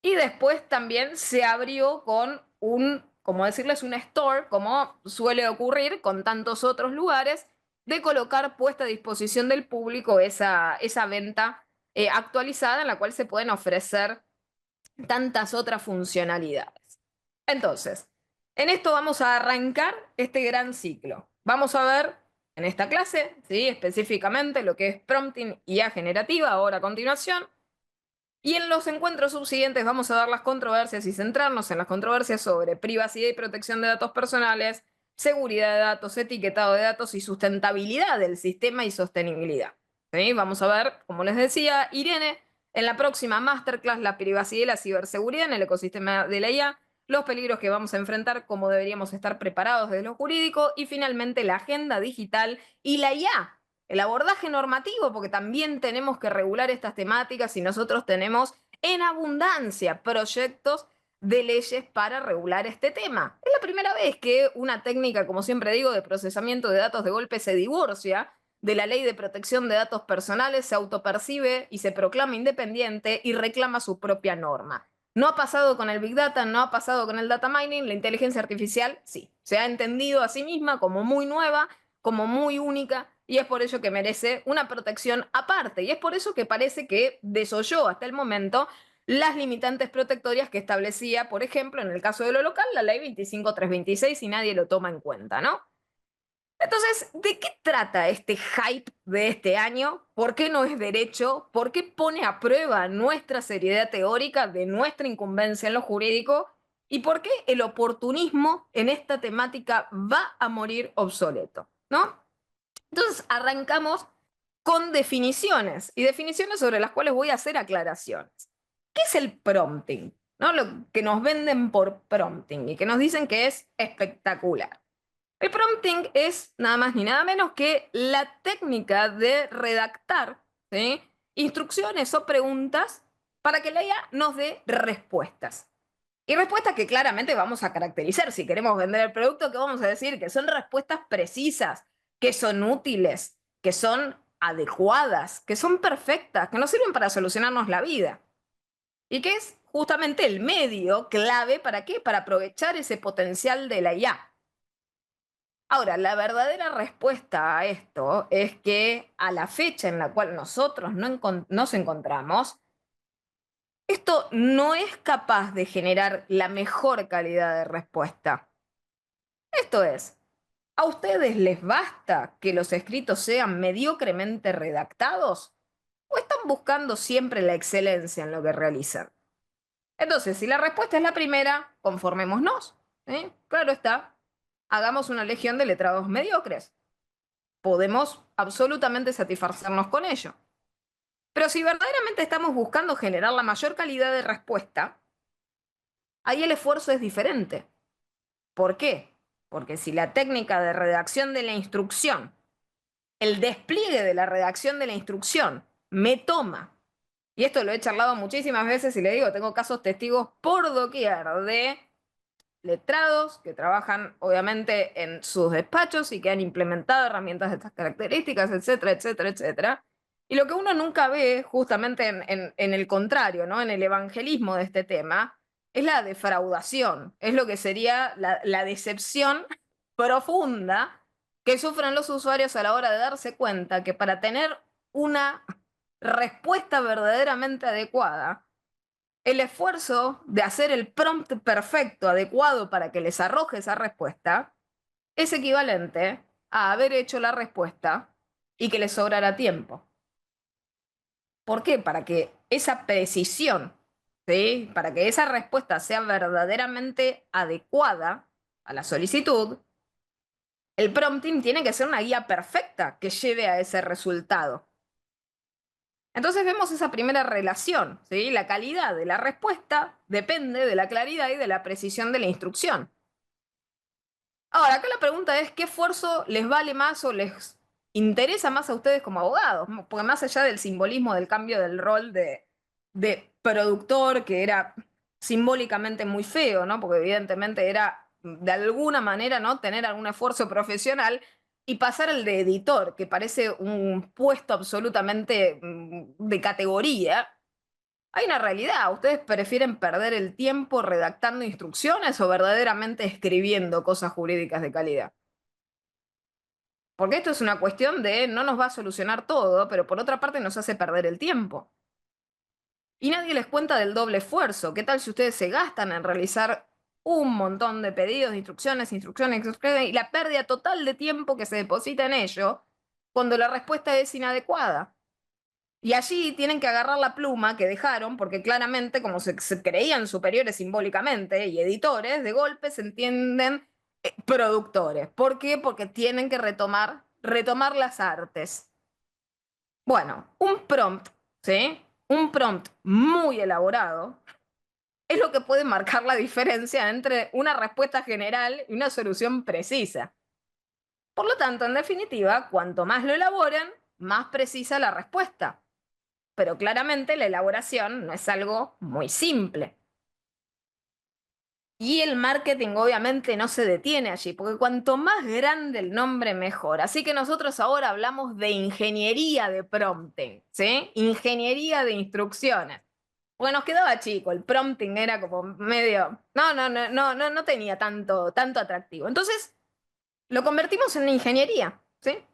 y después también se abrió con un, como decirles, un store, como suele ocurrir con tantos otros lugares, de colocar puesta a disposición del público esa venta actualizada en la cual se pueden ofrecer tantas otras funcionalidades. Entonces, en esto vamos a arrancar este gran ciclo. Vamos a ver en esta clase, ¿sí?, específicamente lo que es prompting y IA generativa, ahora a continuación. Y en los encuentros subsiguientes vamos a dar las controversias y centrarnos en las controversias sobre privacidad y protección de datos personales, seguridad de datos, etiquetado de datos y sustentabilidad del sistema y sostenibilidad. ¿Sí? Vamos a ver, como les decía Irene, en la próxima masterclass la privacidad y la ciberseguridad en el ecosistema de la IA, los peligros que vamos a enfrentar, cómo deberíamos estar preparados desde lo jurídico y finalmente la agenda digital y la IA, el abordaje normativo, porque también tenemos que regular estas temáticas y nosotros tenemos en abundancia proyectos de leyes para regular este tema. Es la primera vez que una técnica, como siempre digo, de procesamiento de datos de golpe se divorcia de la ley de protección de datos personales, se autopercibe y se proclama independiente y reclama su propia norma. No ha pasado con el Big Data, no ha pasado con el data mining, la inteligencia artificial sí. Se ha entendido a sí misma como muy nueva, como muy única, y es por ello que merece una protección aparte. Y es por eso que parece que desoyó hasta el momento las limitantes protectorias que establecía, por ejemplo, en el caso de lo local, la ley 25326 y nadie lo toma en cuenta, ¿no? Entonces, ¿de qué trata este hype de este año? ¿Por qué no es derecho? ¿Por qué pone a prueba nuestra seriedad teórica de nuestra incumbencia en lo jurídico? ¿Y por qué el oportunismo en esta temática va a morir obsoleto? ¿No? Entonces, arrancamos con definiciones y definiciones sobre las cuales voy a hacer aclaraciones. ¿Qué es el prompting? ¿No? Lo que nos venden por prompting y que nos dicen que es espectacular. El prompting es nada más ni nada menos que la técnica de redactar, ¿sí?, instrucciones o preguntas para que la IA nos dé respuestas. Y respuestas que claramente vamos a caracterizar. Si queremos vender el producto, ¿qué vamos a decir? Que son respuestas precisas, que son útiles, que son adecuadas, que son perfectas, que nos sirven para solucionarnos la vida. Y que es justamente el medio clave ¿para qué? Para aprovechar ese potencial de la IA. Ahora, la verdadera respuesta a esto es que a la fecha en la cual nosotros nos encontramos, esto no es capaz de generar la mejor calidad de respuesta. Esto es, ¿a ustedes les basta que los escritos sean mediocremente redactados? ¿O están buscando siempre la excelencia en lo que realizan? Entonces, si la respuesta es la primera, conformémonos. Claro está, hagamos una legión de letrados mediocres. Podemos absolutamente satisfacernos con ello. Pero si verdaderamente estamos buscando generar la mayor calidad de respuesta, ahí el esfuerzo es diferente. ¿Por qué? Porque si la técnica de redacción de la instrucción, el despliegue de la redacción de la instrucción, me toma, y esto lo he charlado muchísimas veces y le digo, tengo casos testigos por doquier de letrados que trabajan obviamente en sus despachos y que han implementado herramientas de estas características, etcétera, etcétera, etcétera. Y lo que uno nunca ve justamente en el contrario, ¿no?, en el evangelismo de este tema, es la defraudación, es lo que sería la decepción profunda que sufren los usuarios a la hora de darse cuenta que para tener una respuesta verdaderamente adecuada, el esfuerzo de hacer el prompt perfecto, adecuado para que les arroje esa respuesta, es equivalente a haber hecho la respuesta y que les sobrara tiempo. ¿Por qué? Para que esa precisión, ¿sí?, para que esa respuesta sea verdaderamente adecuada, a la solicitud, el prompting tiene que ser una guía perfecta que lleve a ese resultado. Entonces vemos esa primera relación, ¿sí? La calidad de la respuesta depende de la claridad y de la precisión de la instrucción. Ahora, acá la pregunta es, ¿qué esfuerzo les vale más o les interesa más a ustedes como abogados? Porque más allá del simbolismo del cambio del rol de productor, que era simbólicamente muy feo, ¿no? Porque evidentemente era, de alguna manera, ¿no? Tener algún esfuerzo profesional y pasar al de editor, que parece un puesto absolutamente de categoría. Hay una realidad. ¿Ustedes prefieren perder el tiempo redactando instrucciones o verdaderamente escribiendo cosas jurídicas de calidad? Porque esto es una cuestión de no nos va a solucionar todo, pero por otra parte nos hace perder el tiempo. Y nadie les cuenta del doble esfuerzo. ¿Qué tal si ustedes se gastan en realizar un montón de pedidos de instrucciones, y la pérdida total de tiempo que se deposita en ello cuando la respuesta es inadecuada? Y allí tienen que agarrar la pluma que dejaron, porque claramente, como se creían superiores simbólicamente y editores, de golpe se entienden productores. ¿Por qué? Porque tienen que retomar las artes. Bueno, un prompt, ¿sí? Un prompt muy elaborado es lo que puede marcar la diferencia entre una respuesta general y una solución precisa. Por lo tanto, en definitiva, cuanto más lo elaboren, más precisa la respuesta. Pero claramente la elaboración no es algo muy simple. Y el marketing obviamente no se detiene allí, porque cuanto más grande el nombre, mejor. Así que nosotros ahora hablamos de ingeniería de prompting, ¿sí? Ingeniería de instrucciones. Porque nos quedaba chico, el prompting era como medio. No tenía tanto atractivo. Entonces, lo convertimos en una ingeniería, ¿sí?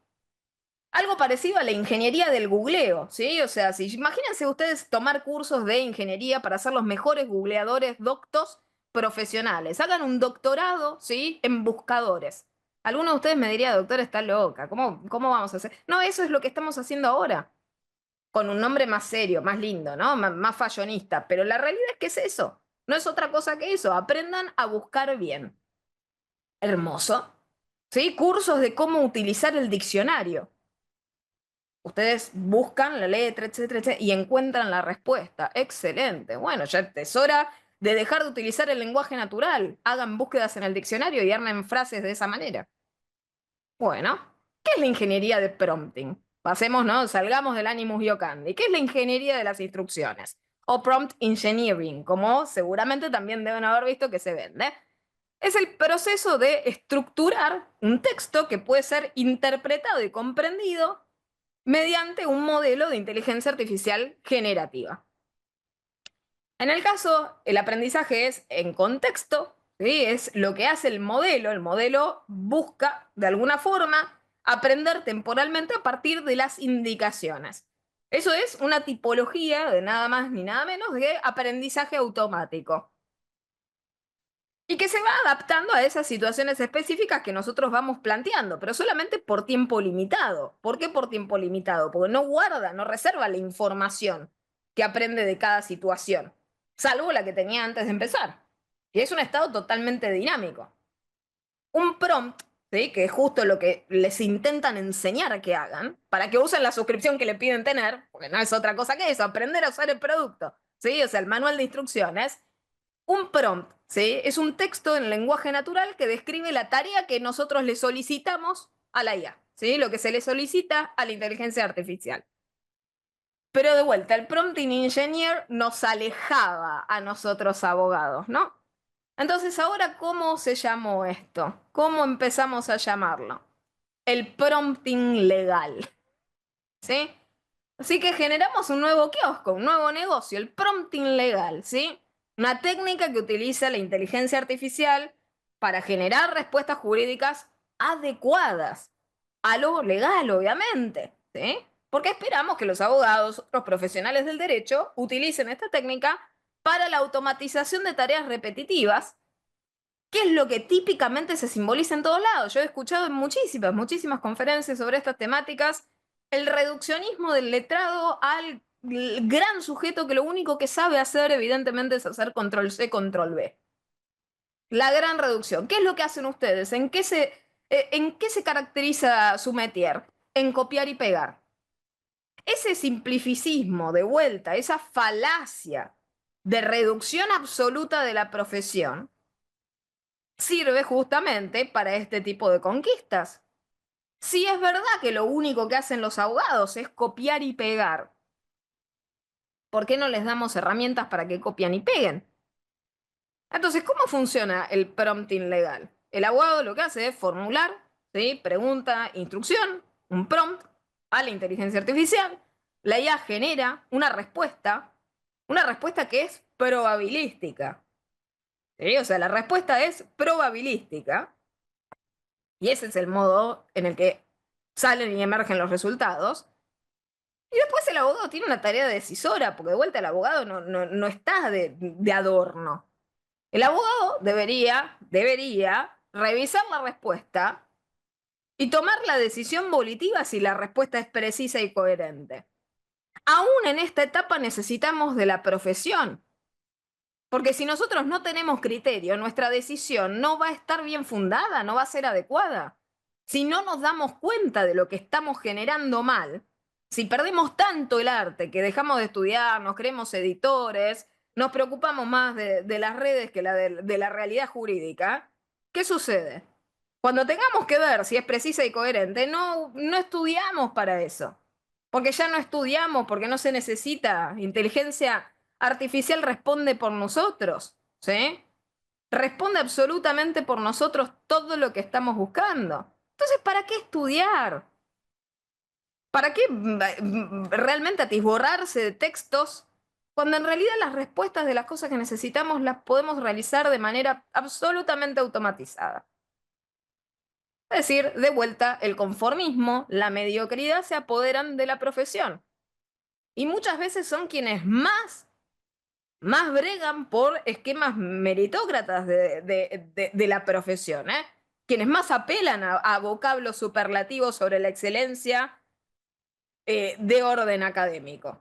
Algo parecido a la ingeniería del googleo, ¿sí? O sea, si imagínense ustedes tomar cursos de ingeniería para ser los mejores googleadores doctos profesionales. Hagan un doctorado, ¿sí? En buscadores. Alguno de ustedes me diría, doctor, está loca. ¿Cómo vamos a hacer? No, eso es lo que estamos haciendo ahora. Con un nombre más serio, más lindo, ¿no? Más fallonista. Pero la realidad es que es eso. No es otra cosa que eso. Aprendan a buscar bien. Hermoso. ¿Sí? Cursos de cómo utilizar el diccionario. Ustedes buscan la letra, etcétera, etcétera, y encuentran la respuesta. Excelente. Bueno, ya es hora de dejar de utilizar el lenguaje natural. Hagan búsquedas en el diccionario y armen frases de esa manera. Bueno, ¿qué es la ingeniería de prompting? Pasemos, ¿no? Salgamos del animus iocandi. ¿Qué es la ingeniería de las instrucciones? O prompt engineering, como seguramente también deben haber visto que se vende. Es el proceso de estructurar un texto que puede ser interpretado y comprendido mediante un modelo de inteligencia artificial generativa. En el caso, el aprendizaje es en contexto, ¿sí? Es lo que hace el modelo. El modelo busca, de alguna forma, aprender temporalmente a partir de las indicaciones. Eso es una tipología de nada más ni nada menos de aprendizaje automático. Y que se va adaptando a esas situaciones específicas que nosotros vamos planteando, pero solamente por tiempo limitado. ¿Por qué por tiempo limitado? Porque no guarda, no reserva la información que aprende de cada situación, salvo la que tenía antes de empezar. Y es un estado totalmente dinámico. Un prompt, ¿sí? Que es justo lo que les intentan enseñar que hagan, para que usen la suscripción que le piden tener, porque no es otra cosa que eso, aprender a usar el producto, ¿sí? O sea, el manual de instrucciones. Un prompt, ¿sí? Es un texto en lenguaje natural que describe la tarea que nosotros le solicitamos a la IA, ¿sí? Lo que se le solicita a la inteligencia artificial. Pero de vuelta, el prompting engineer nos alejaba a nosotros abogados, ¿no? Entonces, ahora, ¿cómo se llamó esto? ¿Cómo empezamos a llamarlo? El prompting legal, ¿sí? Así que generamos un nuevo kiosco, un nuevo negocio, el prompting legal, ¿sí? Una técnica que utiliza la inteligencia artificial para generar respuestas jurídicas adecuadas a lo legal, obviamente, ¿sí? Porque esperamos que los abogados, los profesionales del derecho, utilicen esta técnica para la automatización de tareas repetitivas, que es lo que típicamente se simboliza en todos lados. Yo he escuchado en muchísimas conferencias sobre estas temáticas el reduccionismo del letrado al gran sujeto que lo único que sabe hacer, evidentemente, es hacer control C, control V. La gran reducción. ¿Qué es lo que hacen ustedes? En qué se caracteriza su métier? En copiar y pegar. Ese simplificismo de vuelta, esa falacia de reducción absoluta de la profesión, sirve justamente para este tipo de conquistas. Si es verdad que lo único que hacen los abogados es copiar y pegar, ¿por qué no les damos herramientas para que copian y peguen? Entonces, ¿cómo funciona el prompting legal? El abogado lo que hace es formular, ¿sí? Pregunta, instrucción, un prompt a la inteligencia artificial. La IA genera una respuesta que es probabilística. ¿Sí? O sea, la respuesta es probabilística y ese es el modo en el que salen y emergen los resultados. Y después el abogado tiene una tarea decisora, porque de vuelta el abogado no está de adorno. El abogado debería revisar la respuesta y tomar la decisión volitiva si la respuesta es precisa y coherente. Aún en esta etapa necesitamos de la profesión, porque si nosotros no tenemos criterio, nuestra decisión no va a estar bien fundada, no va a ser adecuada. Si no nos damos cuenta de lo que estamos generando mal, si perdemos tanto el arte que dejamos de estudiar, nos creemos editores, nos preocupamos más de las redes que de la realidad jurídica, ¿qué sucede? Cuando tengamos que ver si es precisa y coherente, no estudiamos para eso. Porque ya no estudiamos, porque no se necesita. Inteligencia artificial responde por nosotros, ¿sí? Responde absolutamente por nosotros todo lo que estamos buscando. Entonces, ¿para qué estudiar? ¿Para qué realmente atiborrarse de textos cuando en realidad las respuestas de las cosas que necesitamos las podemos realizar de manera absolutamente automatizada? Es decir, de vuelta, el conformismo, la mediocridad se apoderan de la profesión. Y muchas veces son quienes más bregan por esquemas meritócratas de la profesión, ¿eh? Quienes más apelan a vocablos superlativos sobre la excelencia de orden académico.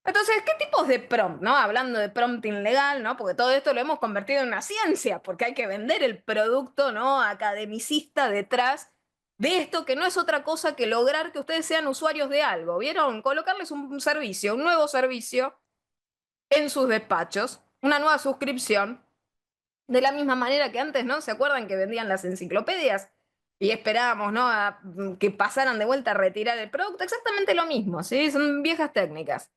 Entonces, ¿qué tipos de prompt, no? Hablando de prompting legal, ¿no? Porque todo esto lo hemos convertido en una ciencia, porque hay que vender el producto, ¿no? Academicista detrás de esto, que no es otra cosa que lograr que ustedes sean usuarios de algo, ¿vieron? Colocarles un servicio, un nuevo servicio en sus despachos, una nueva suscripción, de la misma manera que antes, ¿no? ¿Se acuerdan que vendían las enciclopedias? Y esperábamos, ¿no? Que pasaran de vuelta a retirar el producto. Exactamente lo mismo, ¿sí? Son viejas técnicas.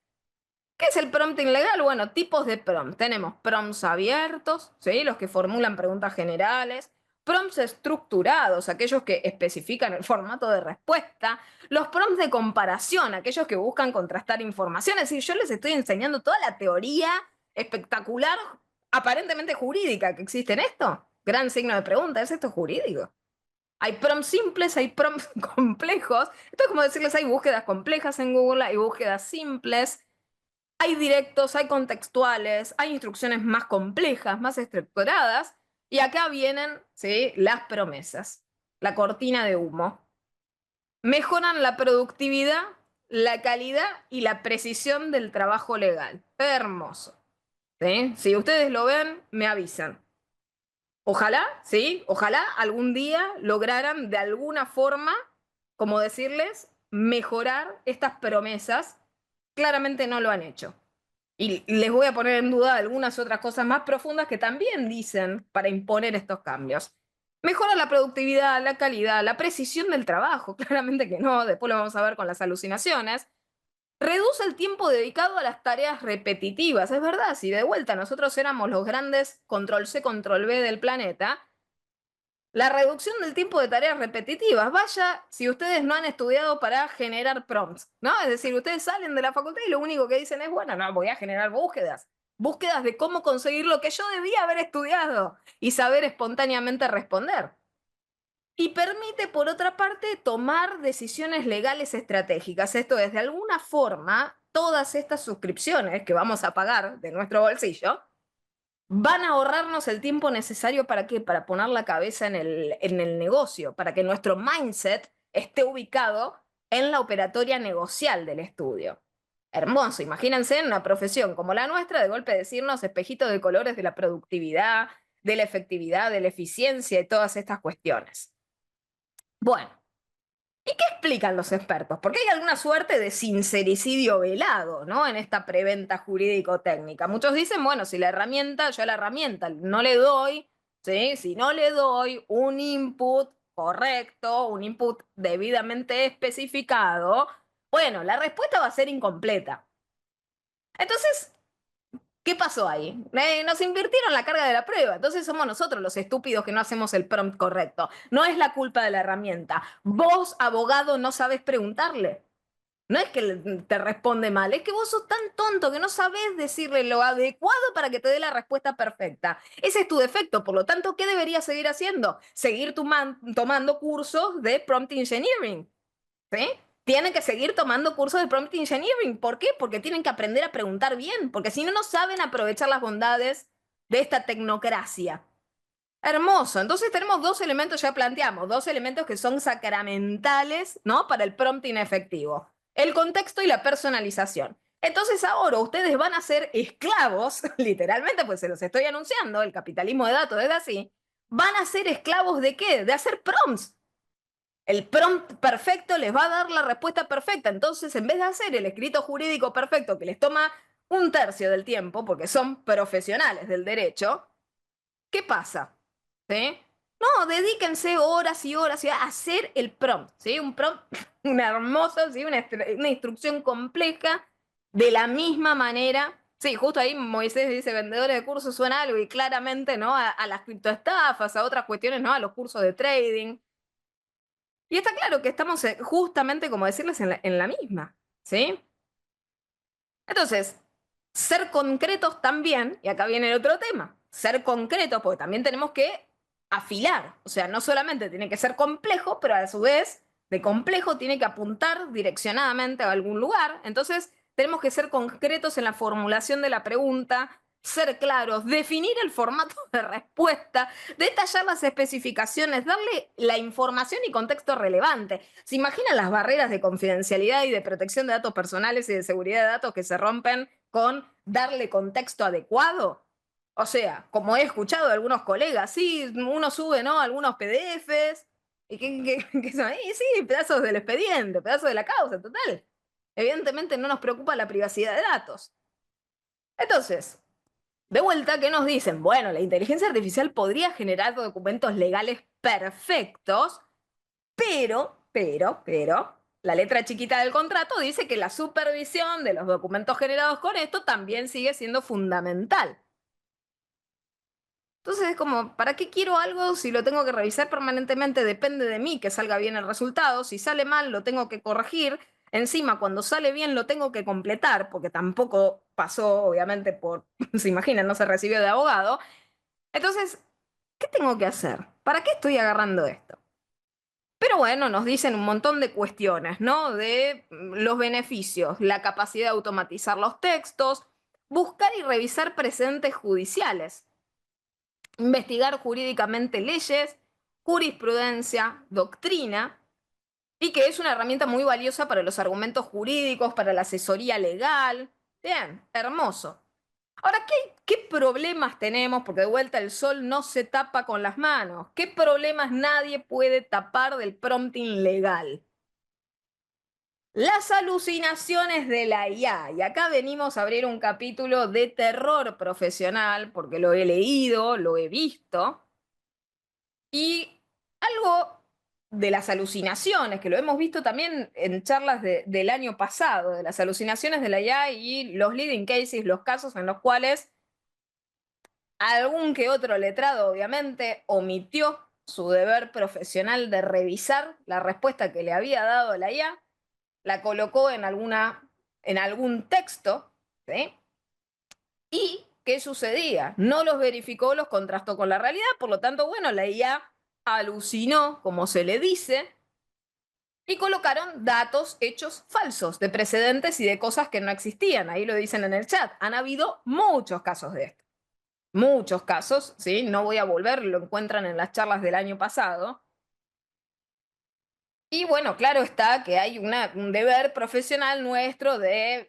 ¿Qué es el prompting legal? Bueno, tipos de prompt. Tenemos prompts abiertos, ¿sí? Los que formulan preguntas generales. Prompts estructurados, aquellos que especifican el formato de respuesta. Los prompts de comparación, aquellos que buscan contrastar información. Es decir, yo les estoy enseñando toda la teoría espectacular, aparentemente jurídica que existe en esto. Gran signo de pregunta, ¿es esto jurídico? Hay prompts simples, hay prompts complejos. Esto es como decirles, hay búsquedas complejas en Google, hay búsquedas simples. Hay directos, hay contextuales, hay instrucciones más complejas, más estructuradas, y acá vienen, ¿sí?, las promesas, la cortina de humo. Mejoran la productividad, la calidad y la precisión del trabajo legal. Hermoso. ¿Sí? Si ustedes lo ven, me avisan. Ojalá, ¿sí? Ojalá algún día lograran de alguna forma, como decirles, mejorar estas promesas. Claramente no lo han hecho. Y les voy a poner en duda algunas otras cosas más profundas que también dicen para imponer estos cambios. Mejora la productividad, la calidad, la precisión del trabajo, claramente que no, después lo vamos a ver con las alucinaciones. Reduce el tiempo dedicado a las tareas repetitivas, es verdad, si de vuelta nosotros éramos los grandes control C, control V del planeta, la reducción del tiempo de tareas repetitivas. Vaya si ustedes no han estudiado para generar prompts, ¿no? Es decir, ustedes salen de la facultad y lo único que dicen es, bueno, no, voy a generar búsquedas. Búsquedas de cómo conseguir lo que yo debía haber estudiado y saber espontáneamente responder. Y permite, por otra parte, tomar decisiones legales estratégicas. Esto es, de alguna forma, todas estas suscripciones que vamos a pagar de nuestro bolsillo van a ahorrarnos el tiempo necesario para qué, para poner la cabeza en el negocio, para que nuestro mindset esté ubicado en la operatoria negocial del estudio. Hermoso, imagínense en una profesión como la nuestra, de golpe decirnos espejitos de colores de la productividad, de la efectividad, de la eficiencia y todas estas cuestiones. Bueno, ¿y qué explican los expertos? Porque hay alguna suerte de sincericidio velado, ¿no? En esta preventa jurídico-técnica. Muchos dicen, bueno, si la herramienta, yo a la herramienta no le doy, ¿sí? Si no le doy un input correcto, un input debidamente especificado, bueno, la respuesta va a ser incompleta. Entonces, ¿qué pasó ahí? Nos invirtieron la carga de la prueba, entonces somos nosotros los estúpidos que no hacemos el prompt correcto. No es la culpa de la herramienta. Vos, abogado, no sabés preguntarle. No es que te responde mal, es que vos sos tan tonto que no sabés decirle lo adecuado para que te dé la respuesta perfecta. Ese es tu defecto, por lo tanto, ¿qué deberías seguir haciendo? Seguir tomando cursos de prompt engineering. ¿Sí? Tienen que seguir tomando cursos de prompt engineering. ¿Por qué? Porque tienen que aprender a preguntar bien, porque si no, no saben aprovechar las bondades de esta tecnocracia. Hermoso. Entonces tenemos dos elementos, ya planteamos, dos elementos que son sacramentales, ¿no? Para el prompting efectivo. El contexto y la personalización. Entonces ahora ustedes van a ser esclavos, literalmente, pues se los estoy anunciando, el capitalismo de datos es así, van a ser esclavos de qué? De hacer prompts. El prompt perfecto les va a dar la respuesta perfecta. Entonces, en vez de hacer el escrito jurídico perfecto que les toma un tercio del tiempo, porque son profesionales del derecho, ¿qué pasa? ¿Sí? No, dedíquense horas y horas a hacer el prompt, ¿sí? Un prompt, una hermosa, ¿sí? Una instrucción compleja, de la misma manera. Sí, justo ahí Moisés dice, vendedores de cursos suena algo, y claramente, ¿no? A las criptoestafas, a otras cuestiones, ¿no? A los cursos de trading. Y está claro que estamos justamente, como decirles, en la misma, ¿sí? Entonces, ser concretos también, y acá viene el otro tema, ser concretos, porque también tenemos que afilar, o sea, no solamente tiene que ser complejo, pero a su vez, de complejo tiene que apuntar direccionadamente a algún lugar. Entonces, tenemos que ser concretos en la formulación de la pregunta, ser claros, definir el formato de respuesta, detallar las especificaciones, darle la información y contexto relevante. ¿Se imaginan las barreras de confidencialidad y de protección de datos personales y de seguridad de datos que se rompen con darle contexto adecuado? O sea, como he escuchado de algunos colegas, sí, uno sube, ¿no? Algunos PDFs, y que son, sí, pedazos del expediente, pedazos de la causa, total. Evidentemente no nos preocupa la privacidad de datos. Entonces, de vuelta, ¿qué nos dicen? Bueno, la inteligencia artificial podría generar documentos legales perfectos, pero, la letra chiquita del contrato dice que la supervisión de los documentos generados con esto también sigue siendo fundamental. Entonces es como, ¿para qué quiero algo si lo tengo que revisar permanentemente? Depende de mí que salga bien el resultado. Si sale mal, lo tengo que corregir. Encima, cuando sale bien, lo tengo que completar, porque tampoco pasó, obviamente, por, se imaginan, no se recibió de abogado. Entonces, ¿qué tengo que hacer? ¿Para qué estoy agarrando esto? Pero bueno, nos dicen un montón de cuestiones, ¿no? De los beneficios, la capacidad de automatizar los textos, buscar y revisar precedentes judiciales, investigar jurídicamente leyes, jurisprudencia, doctrina, y que es una herramienta muy valiosa para los argumentos jurídicos, para la asesoría legal. Bien, hermoso. Ahora, ¿qué problemas tenemos? Porque de vuelta el sol no se tapa con las manos. ¿Qué problemas nadie puede tapar del prompting legal? Las alucinaciones de la IA. Y acá venimos a abrir un capítulo de terror profesional, porque lo he leído, lo he visto. Y algo de las alucinaciones, que lo hemos visto también en charlas del año pasado, de las alucinaciones de la IA y los leading cases, los casos en los cuales algún que otro letrado, obviamente, omitió su deber profesional de revisar la respuesta que le había dado la IA, la colocó en algún texto, ¿sí? ¿Y qué sucedía? No los verificó, los contrastó con la realidad, por lo tanto, bueno, la IA alucinó, como se le dice, y colocaron datos, hechos falsos, de precedentes y de cosas que no existían. Ahí lo dicen en el chat. Han habido muchos casos de esto. Muchos casos, ¿sí? No voy a volver, lo encuentran en las charlas del año pasado. Y bueno, claro está que hay un deber profesional nuestro de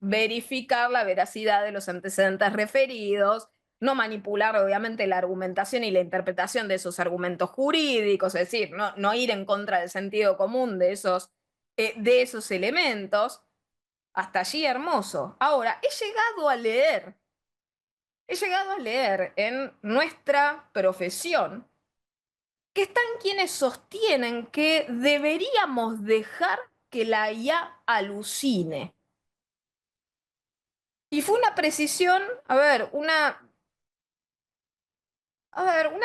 verificar la veracidad de los antecedentes referidos, no manipular obviamente la argumentación y la interpretación de esos argumentos jurídicos, es decir, no ir en contra del sentido común de esos elementos. Hasta allí hermoso. Ahora, he llegado a leer en nuestra profesión que están quienes sostienen que deberíamos dejar que la IA alucine. Y fue una precisión, una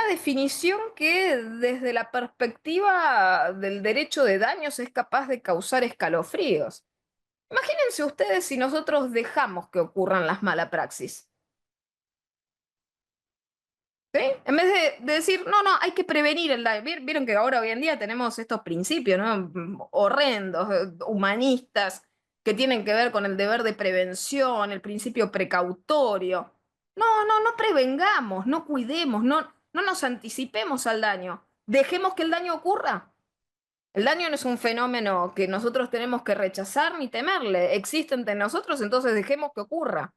definición que desde la perspectiva del derecho de daños es capaz de causar escalofríos. Imagínense ustedes si nosotros dejamos que ocurran las malas praxis. ¿Sí? En vez de decir, no, hay que prevenir el daño. Vieron que ahora hoy en día tenemos estos principios, ¿no? Horrendos, humanistas, que tienen que ver con el deber de prevención, el principio precautorio. No prevengamos, no cuidemos, no nos anticipemos al daño. Dejemos que el daño ocurra. El daño no es un fenómeno que nosotros tenemos que rechazar ni temerle. Existe entre nosotros, entonces dejemos que ocurra.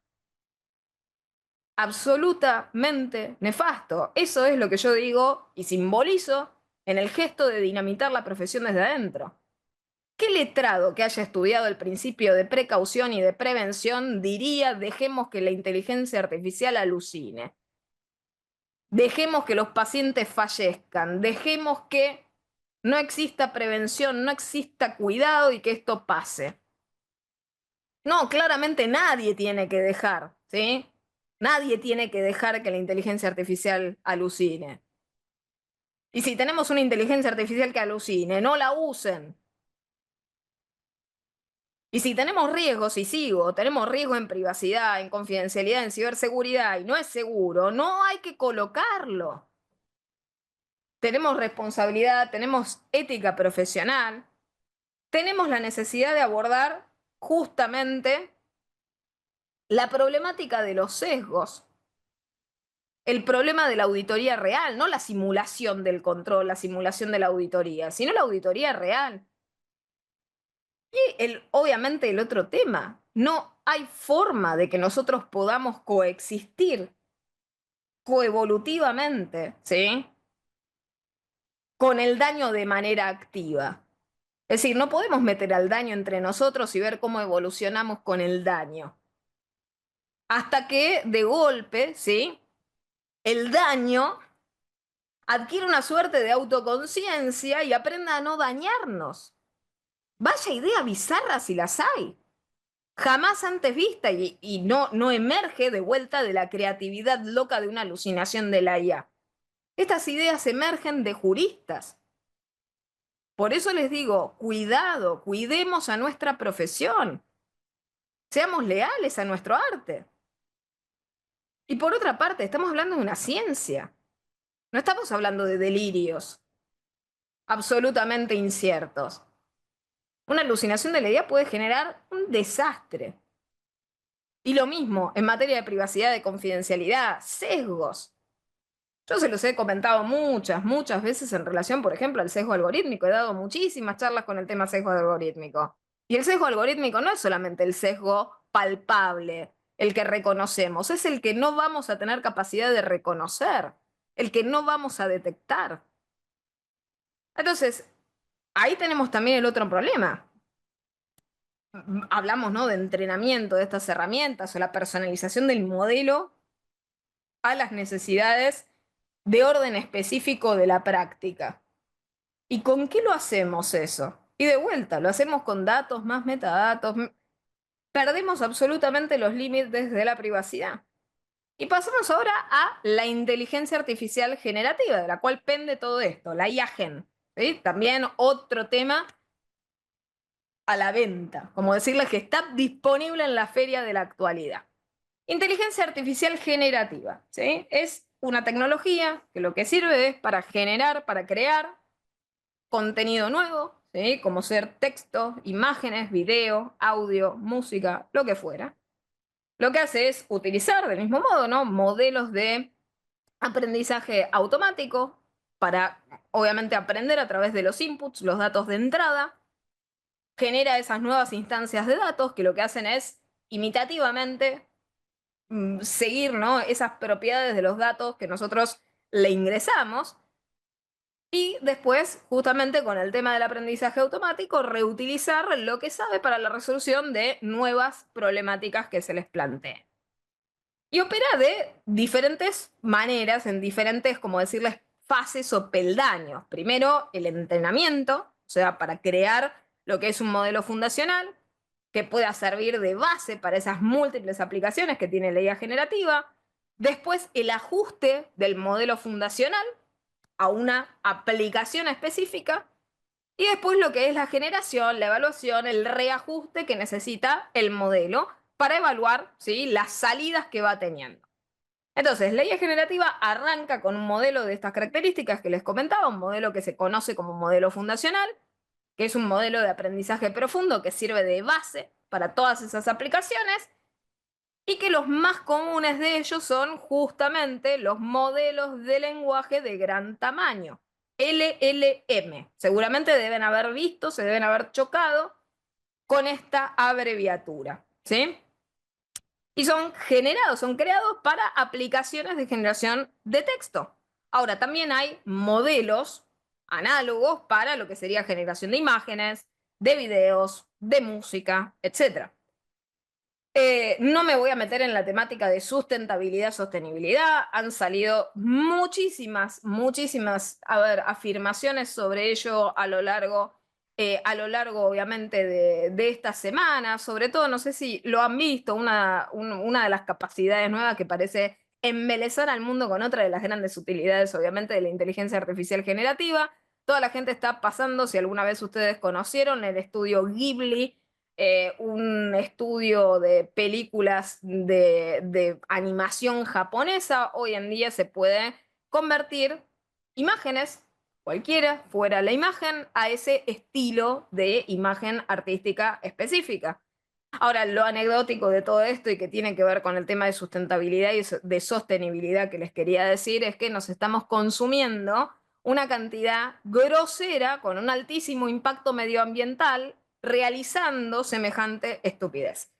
Absolutamente nefasto. Eso es lo que yo digo y simbolizo en el gesto de dinamitar la profesión desde adentro. ¿Qué letrado que haya estudiado el principio de precaución y de prevención diría dejemos que la inteligencia artificial alucine? Dejemos que los pacientes fallezcan, dejemos que no exista prevención, no exista cuidado y que esto pase. No, claramente nadie tiene que dejar, ¿sí? Nadie tiene que dejar que la inteligencia artificial alucine. Y si tenemos una inteligencia artificial que alucine, no la usen. Y si tenemos riesgos, tenemos riesgo en privacidad, en confidencialidad, en ciberseguridad, y no es seguro, no hay que colocarlo. Tenemos responsabilidad, tenemos ética profesional, tenemos la necesidad de abordar justamente la problemática de los sesgos. El problema de la auditoría real, no la simulación del control, la simulación de la auditoría, sino la auditoría real. Y obviamente el otro tema, no hay forma de que nosotros podamos coexistir coevolutivamente, ¿sí? Con el daño de manera activa. Es decir, no podemos meter al daño entre nosotros y ver cómo evolucionamos con el daño. Hasta que de golpe, ¿sí? El daño adquiere una suerte de autoconciencia y aprenda a no dañarnos. Vaya idea bizarra si las hay. Jamás antes vista y no emerge de vuelta de la creatividad loca de una alucinación de la IA. Estas ideas emergen de juristas. Por eso les digo, cuidado, cuidemos a nuestra profesión. Seamos leales a nuestro arte. Y por otra parte, estamos hablando de una ciencia. No estamos hablando de delirios absolutamente inciertos. Una alucinación de la idea puede generar un desastre. Y lo mismo en materia de privacidad, de confidencialidad, sesgos. Yo se los he comentado muchas veces en relación, por ejemplo, al sesgo algorítmico. He dado muchísimas charlas con el tema sesgo algorítmico. Y el sesgo algorítmico no es solamente el sesgo palpable, el que reconocemos, es el que no vamos a tener capacidad de reconocer, el que no vamos a detectar. Entonces, ahí tenemos también el otro problema. Hablamos, ¿no?, de entrenamiento de estas herramientas o la personalización del modelo a las necesidades de orden específico de la práctica. ¿Y con qué lo hacemos eso? Y de vuelta, lo hacemos con datos, más metadatos. Perdemos absolutamente los límites de la privacidad. Y pasamos ahora a la inteligencia artificial generativa, de la cual pende todo esto, la IA Gen. ¿Sí? También otro tema a la venta, como decirles que está disponible en la feria de la actualidad. Inteligencia artificial generativa, ¿sí? Es una tecnología que lo que sirve es para generar, para crear contenido nuevo, ¿sí? Como ser texto, imágenes, video, audio, música, lo que fuera. Lo que hace es utilizar del mismo modo, ¿no?, modelos de aprendizaje automático para, obviamente, aprender a través de los inputs, los datos de entrada. Genera esas nuevas instancias de datos que lo que hacen es imitativamente seguir, ¿no?, esas propiedades de los datos que nosotros le ingresamos. Y después, justamente con el tema del aprendizaje automático, reutilizar lo que sabe para la resolución de nuevas problemáticas que se les planteen. Y opera de diferentes maneras, en diferentes, como decirles, fases o peldaños. Primero, el entrenamiento, o sea, para crear lo que es un modelo fundacional que pueda servir de base para esas múltiples aplicaciones que tiene la IA generativa. Después, el ajuste del modelo fundacional a una aplicación específica. Y después lo que es la generación, la evaluación, el reajuste que necesita el modelo para evaluar, ¿sí?, las salidas que va teniendo. Entonces, la IA generativa arranca con un modelo de estas características que les comentaba, un modelo que se conoce como modelo fundacional, que es un modelo de aprendizaje profundo que sirve de base para todas esas aplicaciones, y que los más comunes de ellos son justamente los modelos de lenguaje de gran tamaño, LLM. Seguramente deben haber visto, se deben haber chocado con esta abreviatura, ¿sí? Y son generados, son creados para aplicaciones de generación de texto. Ahora, también hay modelos análogos para lo que sería generación de imágenes, de videos, de música, etc. No me voy a meter en la temática de sustentabilidad, sostenibilidad. Han salido muchísimas, afirmaciones sobre ello a lo largo obviamente, de esta semana. Sobre todo, no sé si lo han visto, una de las capacidades nuevas que parece embelezar al mundo con otra de las grandes utilidades, obviamente, de la inteligencia artificial generativa. Toda la gente está pasando, si alguna vez ustedes conocieron el estudio Ghibli, un estudio de películas de animación japonesa. Hoy en día se puede convertir imágenes, cualquiera fuera la imagen, a ese estilo de imagen artística específica. Ahora, lo anecdótico de todo esto y que tiene que ver con el tema de sustentabilidad y de sostenibilidad que les quería decir es que nos estamos consumiendo una cantidad grosera con un altísimo impacto medioambiental realizando semejante estupidez.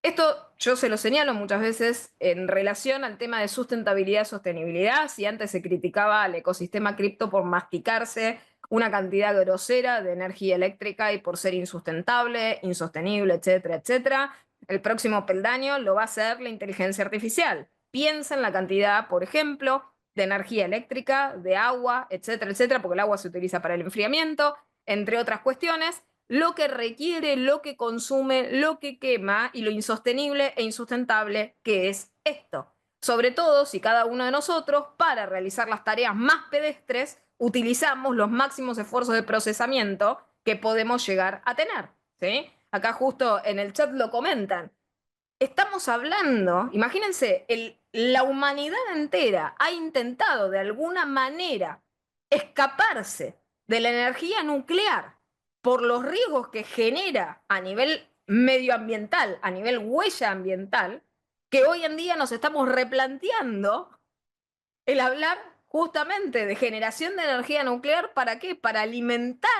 Esto yo se lo señalo muchas veces en relación al tema de sustentabilidad y sostenibilidad. Si antes se criticaba al ecosistema cripto por masticarse una cantidad grosera de energía eléctrica y por ser insustentable, insostenible, etcétera, etcétera, el próximo peldaño lo va a ser la inteligencia artificial. Piensa en la cantidad, por ejemplo, de energía eléctrica, de agua, etcétera, etcétera, porque el agua se utiliza para el enfriamiento, entre otras cuestiones, lo que requiere, lo que consume, lo que quema y lo insostenible e insustentable que es esto. Sobre todo si cada uno de nosotros, para realizar las tareas más pedestres, utilizamos los máximos esfuerzos de procesamiento que podemos llegar a tener, ¿sí? Acá justo en el chat lo comentan. Estamos hablando, imagínense, la humanidad entera ha intentado de alguna manera escaparse de la energía nuclear por los riesgos que genera a nivel medioambiental, a nivel huella ambiental, que hoy en día nos estamos replanteando el hablar justamente de generación de energía nuclear. ¿Para qué? Para alimentar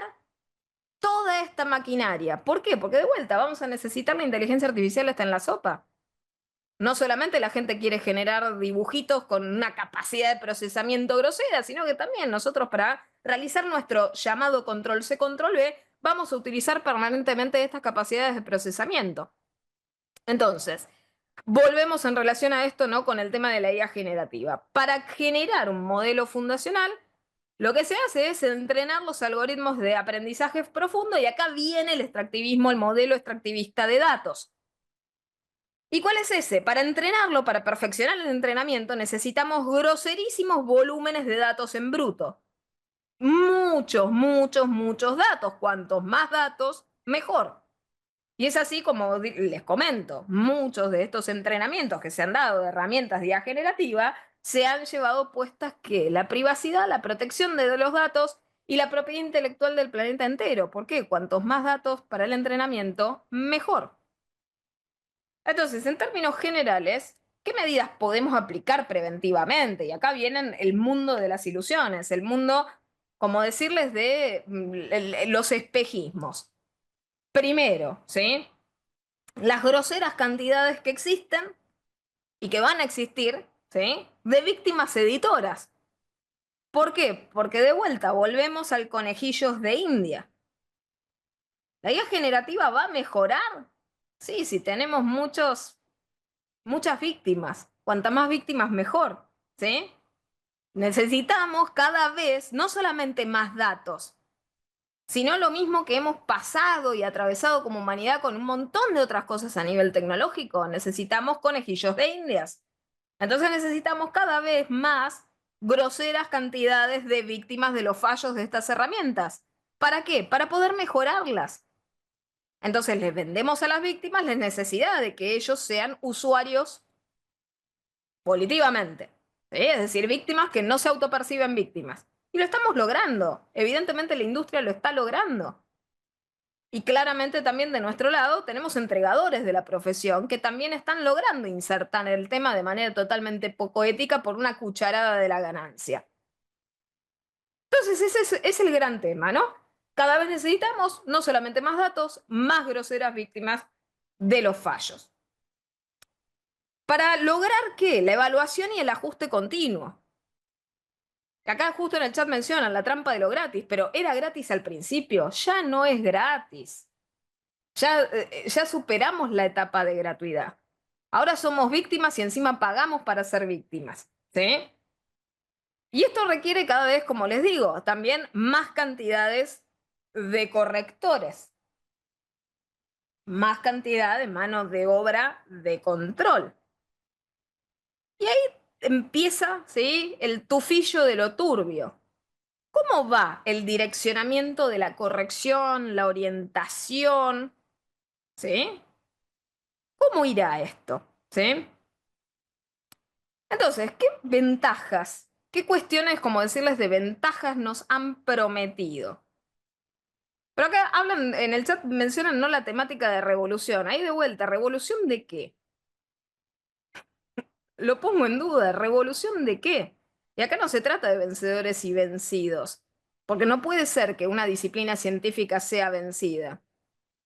toda esta maquinaria. ¿Por qué? Porque de vuelta vamos a necesitar la inteligencia artificial hasta en la sopa. No solamente la gente quiere generar dibujitos con una capacidad de procesamiento grosera, sino que también nosotros, para realizar nuestro llamado control C, control V, vamos a utilizar permanentemente estas capacidades de procesamiento. Entonces, volvemos en relación a esto, ¿no?, con el tema de la IA generativa. Para generar un modelo fundacional, lo que se hace es entrenar los algoritmos de aprendizaje profundo, y acá viene el extractivismo, el modelo extractivista de datos. ¿Y cuál es ese? Para entrenarlo, para perfeccionar el entrenamiento, necesitamos groserísimos volúmenes de datos en bruto. Muchos datos. Cuantos más datos, mejor. Y es así como les comento, muchos de estos entrenamientos que se han dado de herramientas de IA generativa se han llevado puestas que la privacidad, la protección de los datos y la propiedad intelectual del planeta entero. ¿Por qué? Cuantos más datos para el entrenamiento, mejor. Entonces, en términos generales, ¿qué medidas podemos aplicar preventivamente? Y acá vienen el mundo de las ilusiones, el mundo, como decirles, de los espejismos. Primero, ¿sí?, las groseras cantidades que existen y que van a existir, ¿sí?, de víctimas editoras. ¿Por qué? Porque de vuelta volvemos al conejillos de India. ¿La IA generativa va a mejorar? Sí, si tenemos muchas víctimas. Cuanta más víctimas, mejor, ¿sí? Necesitamos cada vez no solamente más datos, sino lo mismo que hemos pasado y atravesado como humanidad con un montón de otras cosas a nivel tecnológico. Necesitamos conejillos de Indias. Entonces necesitamos cada vez más groseras cantidades de víctimas de los fallos de estas herramientas. ¿Para qué? Para poder mejorarlas. Entonces les vendemos a las víctimas la necesidad de que ellos sean usuarios volitivamente, ¿sí? Es decir, víctimas que no se autoperciben víctimas. Y lo estamos logrando. Evidentemente la industria lo está logrando. Y claramente también de nuestro lado tenemos entregadores de la profesión que también están logrando insertar el tema de manera totalmente poco ética por una cucharada de la ganancia. Entonces ese es el gran tema, ¿no? Cada vez necesitamos no solamente más datos, más groseras víctimas de los fallos. Para lograr ¿qué? La evaluación y el ajuste continuo. Acá justo en el chat mencionan la trampa de lo gratis, pero era gratis al principio, ya no es gratis. Ya superamos la etapa de gratuidad. Ahora somos víctimas y encima pagamos para ser víctimas, ¿sí? Y esto requiere cada vez, como les digo, también más cantidades de correctores, más cantidad de manos de obra de control. Y ahí empieza, ¿sí?, el tufillo de lo turbio. ¿Cómo va el direccionamiento de la corrección, la orientación? ¿Sí? ¿Cómo irá esto? ¿Sí? Entonces, ¿qué ventajas, qué cuestiones, como decirles, de ventajas nos han prometido? Pero acá hablan, en el chat mencionan no la temática de revolución. Ahí de vuelta, ¿revolución de qué? Lo pongo en duda, ¿revolución de qué? Y acá no se trata de vencedores y vencidos, porque no puede ser que una disciplina científica sea vencida.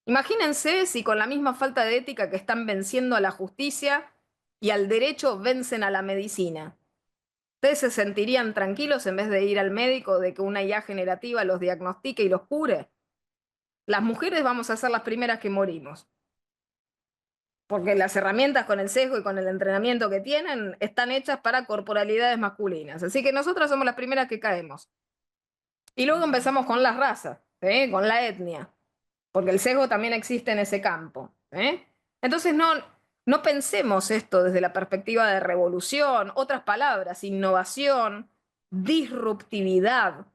Imagínense si con la misma falta de ética que están venciendo a la justicia y al derecho vencen a la medicina. ¿Ustedes se sentirían tranquilos en vez de ir al médico de que una IA generativa los diagnostique y los cure? Las mujeres vamos a ser las primeras que morimos, porque las herramientas con el sesgo y con el entrenamiento que tienen están hechas para corporalidades masculinas. Así que nosotras somos las primeras que caemos. Y luego empezamos con las razas, ¿sí?, con la etnia, porque el sesgo también existe en ese campo, ¿eh? Entonces no pensemos esto desde la perspectiva de revolución, otras palabras, innovación, disruptividad.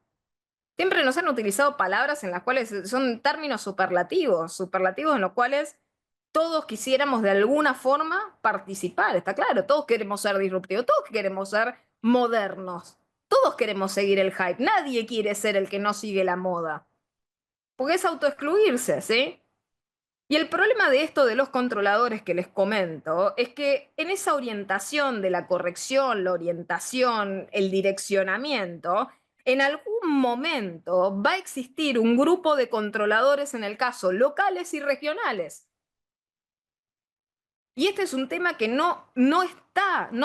Siempre nos han utilizado palabras en las cuales son términos superlativos en los cuales todos quisiéramos de alguna forma participar, está claro, todos queremos ser disruptivos, todos queremos ser modernos, todos queremos seguir el hype, nadie quiere ser el que no sigue la moda, porque es autoexcluirse, ¿sí? Y el problema de esto de los controladores que les comento es que en esa orientación de la corrección, la orientación, el direccionamiento, en algún momento va a existir un grupo de controladores, en el caso locales y regionales. Y este es un tema que no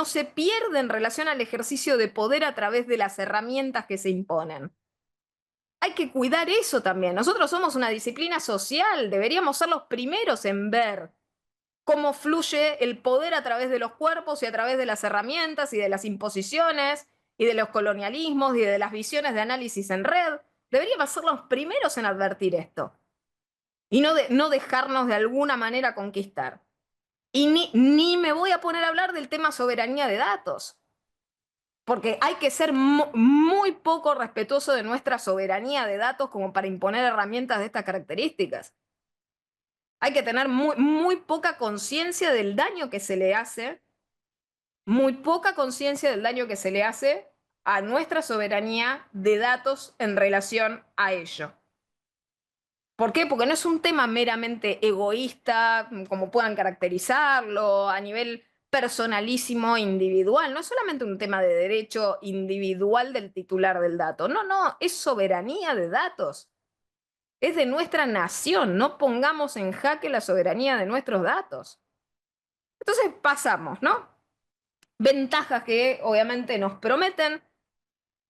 se pierde en relación al ejercicio de poder a través de las herramientas que se imponen. Hay que cuidar eso también. Nosotros somos una disciplina social, deberíamos ser los primeros en ver cómo fluye el poder a través de los cuerpos y a través de las herramientas y de las imposiciones y de los colonialismos y de las visiones de análisis en red. Deberíamos ser los primeros en advertir esto y no dejarnos de alguna manera conquistar. Y ni me voy a poner a hablar del tema soberanía de datos, porque hay que ser muy poco respetuoso de nuestra soberanía de datos como para imponer herramientas de estas características. Hay que tener muy poca conciencia del daño que se le hace, muy poca conciencia del daño que se le hace a nuestra soberanía de datos en relación a ello. ¿Por qué? Porque no es un tema meramente egoísta, como puedan caracterizarlo, a nivel personalísimo, individual. No es solamente un tema de derecho individual del titular del dato. No, es soberanía de datos. es de nuestra nación. No pongamos en jaque la soberanía de nuestros datos. Entonces pasamos, ¿no? Ventajas que obviamente nos prometen,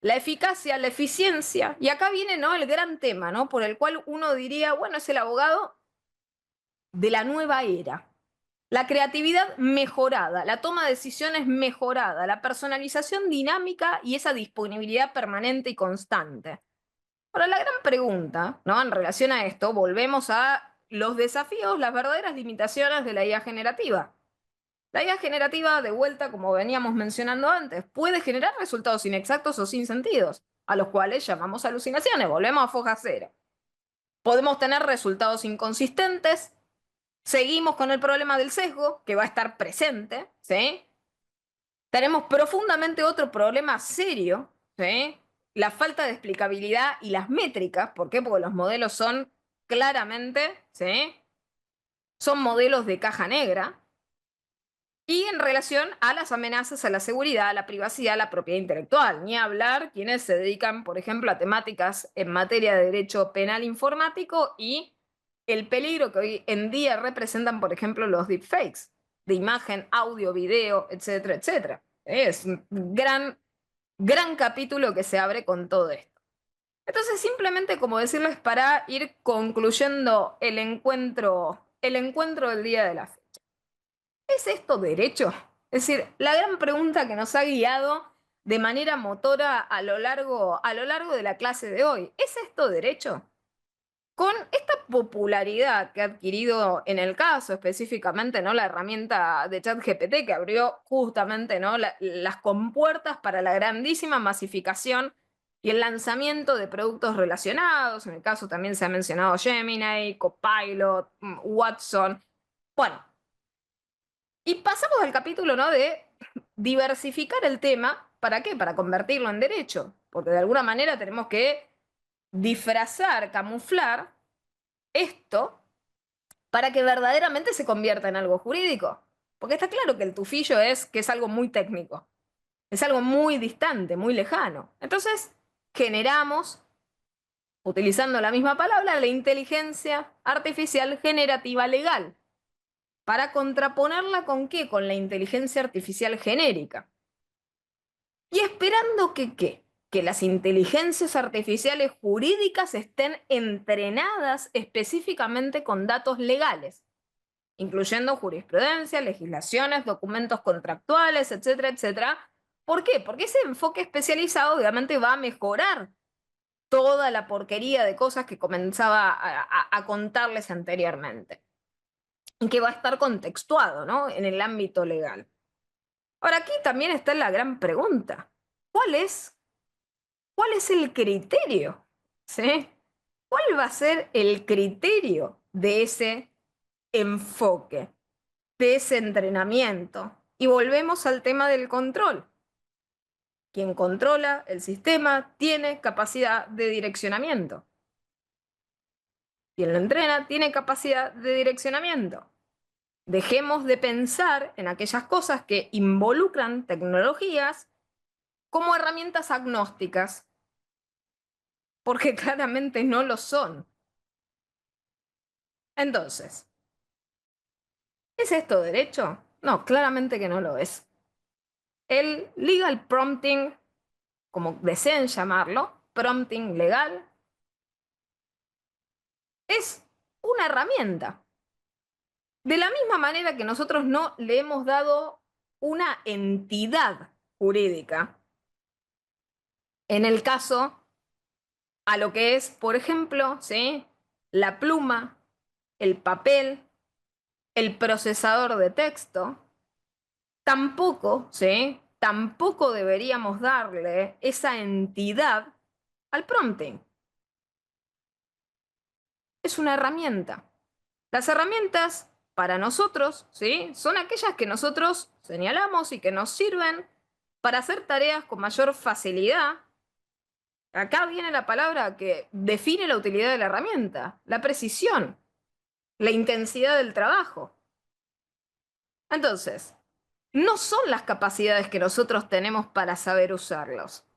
la eficacia, la eficiencia. Y acá viene, ¿no?, el gran tema, ¿no?, por el cual uno diría, bueno, es el abogado de la nueva era. La creatividad mejorada, la toma de decisiones mejorada, la personalización dinámica y esa disponibilidad permanente y constante. Ahora, la gran pregunta, ¿no?, en relación a esto, volvemos a los desafíos, las verdaderas limitaciones de la IA generativa. La IA generativa, de vuelta, como veníamos mencionando antes, puede generar resultados inexactos o sin sentidos, a los cuales llamamos alucinaciones. Volvemos a foja cero. Podemos tener resultados inconsistentes. Seguimos con el problema del sesgo, que va a estar presente, ¿sí? Tenemos profundamente otro problema serio, ¿sí?, la falta de explicabilidad y las métricas. ¿Por qué? Porque los modelos son claramente, ¿sí?, son modelos de caja negra. Y en relación a las amenazas a la seguridad, a la privacidad, a la propiedad intelectual. Ni hablar quienes se dedican, por ejemplo, a temáticas en materia de derecho penal informático y el peligro que hoy en día representan, por ejemplo, los deepfakes de imagen, audio, video, etcétera, etcétera. Es un gran capítulo que se abre con todo esto. Entonces, simplemente como decirles para ir concluyendo el encuentro del día de la fecha. ¿Es esto derecho? Es decir, la gran pregunta que nos ha guiado de manera motora a lo largo de la clase de hoy. ¿Es esto derecho? Con esta popularidad que ha adquirido en el caso específicamente, ¿no?, la herramienta de ChatGPT, que abrió justamente, ¿no?, las compuertas para la grandísima masificación y el lanzamiento de productos relacionados. En el caso también se ha mencionado Gemini, Copilot, Watson. Bueno, y pasamos al capítulo, ¿no?, de diversificar el tema. ¿Para qué? Para convertirlo en derecho. Porque de alguna manera tenemos que disfrazar, camuflar esto para que verdaderamente se convierta en algo jurídico. Porque está claro que el tufillo es que es algo muy técnico. Es algo muy distante, muy lejano. Entonces, generamos, utilizando la misma palabra, la inteligencia artificial generativa legal. ¿Para contraponerla con qué? Con la inteligencia artificial genérica. Y esperando que ¿qué? Que las inteligencias artificiales jurídicas estén entrenadas específicamente con datos legales, incluyendo jurisprudencia, legislaciones, documentos contractuales, etcétera, etcétera. ¿Por qué? Porque ese enfoque especializado obviamente va a mejorar toda la porquería de cosas que comenzaba a contarles anteriormente, y que va a estar contextuado, ¿no?, en el ámbito legal. Ahora, aquí también está la gran pregunta. ¿Cuál es el criterio? ¿Sí? ¿Cuál va a ser el criterio de ese enfoque, de ese entrenamiento? Y volvemos al tema del control. Quien controla el sistema tiene capacidad de direccionamiento. Quien lo entrena tiene capacidad de direccionamiento. Dejemos de pensar en aquellas cosas que involucran tecnologías como herramientas agnósticas, porque claramente no lo son. Entonces, ¿es esto derecho? No, claramente que no lo es. El legal prompting, como deseen llamarlo, prompting legal, es una herramienta. De la misma manera que nosotros no le hemos dado una entidad jurídica, en el caso a lo que es, por ejemplo, ¿sí?, la pluma, el papel, el procesador de texto, tampoco, ¿sí?, tampoco deberíamos darle esa entidad al prompting. Es una herramienta. Las herramientas para nosotros, ¿sí?, son aquellas que nosotros señalamos y que nos sirven para hacer tareas con mayor facilidad. Acá viene la palabra que define la utilidad de la herramienta: la precisión, la intensidad del trabajo. Entonces, no son las capacidades que nosotros tenemos para saber usarlos.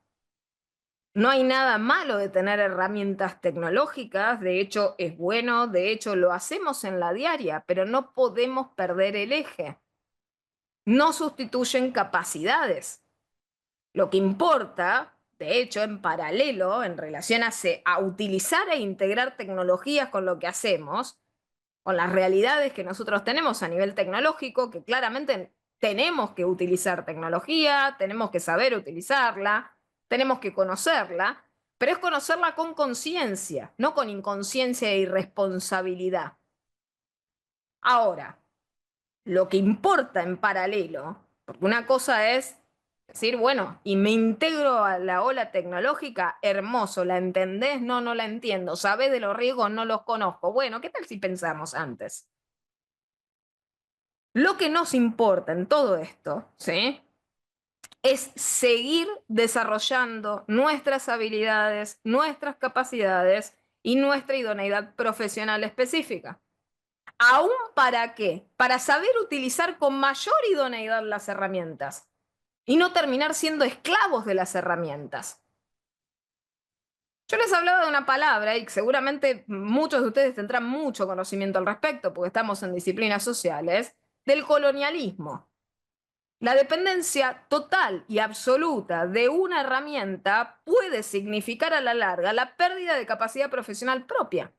No hay nada malo de tener herramientas tecnológicas, de hecho es bueno, de hecho lo hacemos en la diaria, pero no podemos perder el eje. No sustituyen capacidades. Lo que importa, de hecho, en paralelo, en relación a utilizar e integrar tecnologías con lo que hacemos, con las realidades que nosotros tenemos a nivel tecnológico, que claramente tenemos que utilizar tecnología, tenemos que saber utilizarla, tenemos que conocerla, pero es conocerla con conciencia, no con inconsciencia e irresponsabilidad. Ahora, lo que importa en paralelo, porque una cosa es decir, bueno, y me integro a la ola tecnológica, hermoso, ¿la entendés? No, no la entiendo. ¿Sabés de los riesgos? No los conozco. Bueno, ¿qué tal si pensamos antes? Lo que nos importa en todo esto, ¿sí? Es seguir desarrollando nuestras habilidades, nuestras capacidades y nuestra idoneidad profesional específica. ¿Aún para qué? Para saber utilizar con mayor idoneidad las herramientas y no terminar siendo esclavos de las herramientas. Yo les hablaba de una palabra y seguramente muchos de ustedes tendrán mucho conocimiento al respecto porque estamos en disciplinas sociales, del colonialismo. La dependencia total y absoluta de una herramienta puede significar a la larga la pérdida de capacidad profesional propia.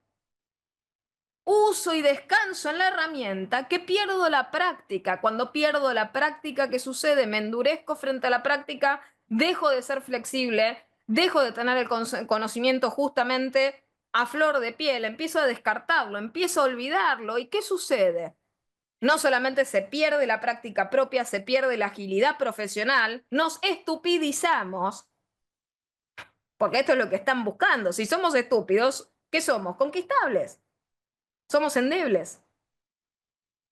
Uso y descanso en la herramienta que pierdo la práctica. Cuando pierdo la práctica, ¿qué sucede? Me endurezco frente a la práctica, dejo de ser flexible, dejo de tener el conocimiento justamente a flor de piel, empiezo a descartarlo, empiezo a olvidarlo. ¿Y qué sucede? No solamente se pierde la práctica propia, se pierde la agilidad profesional, nos estupidizamos, porque esto es lo que están buscando. Si somos estúpidos, ¿qué somos? Conquistables, somos endebles.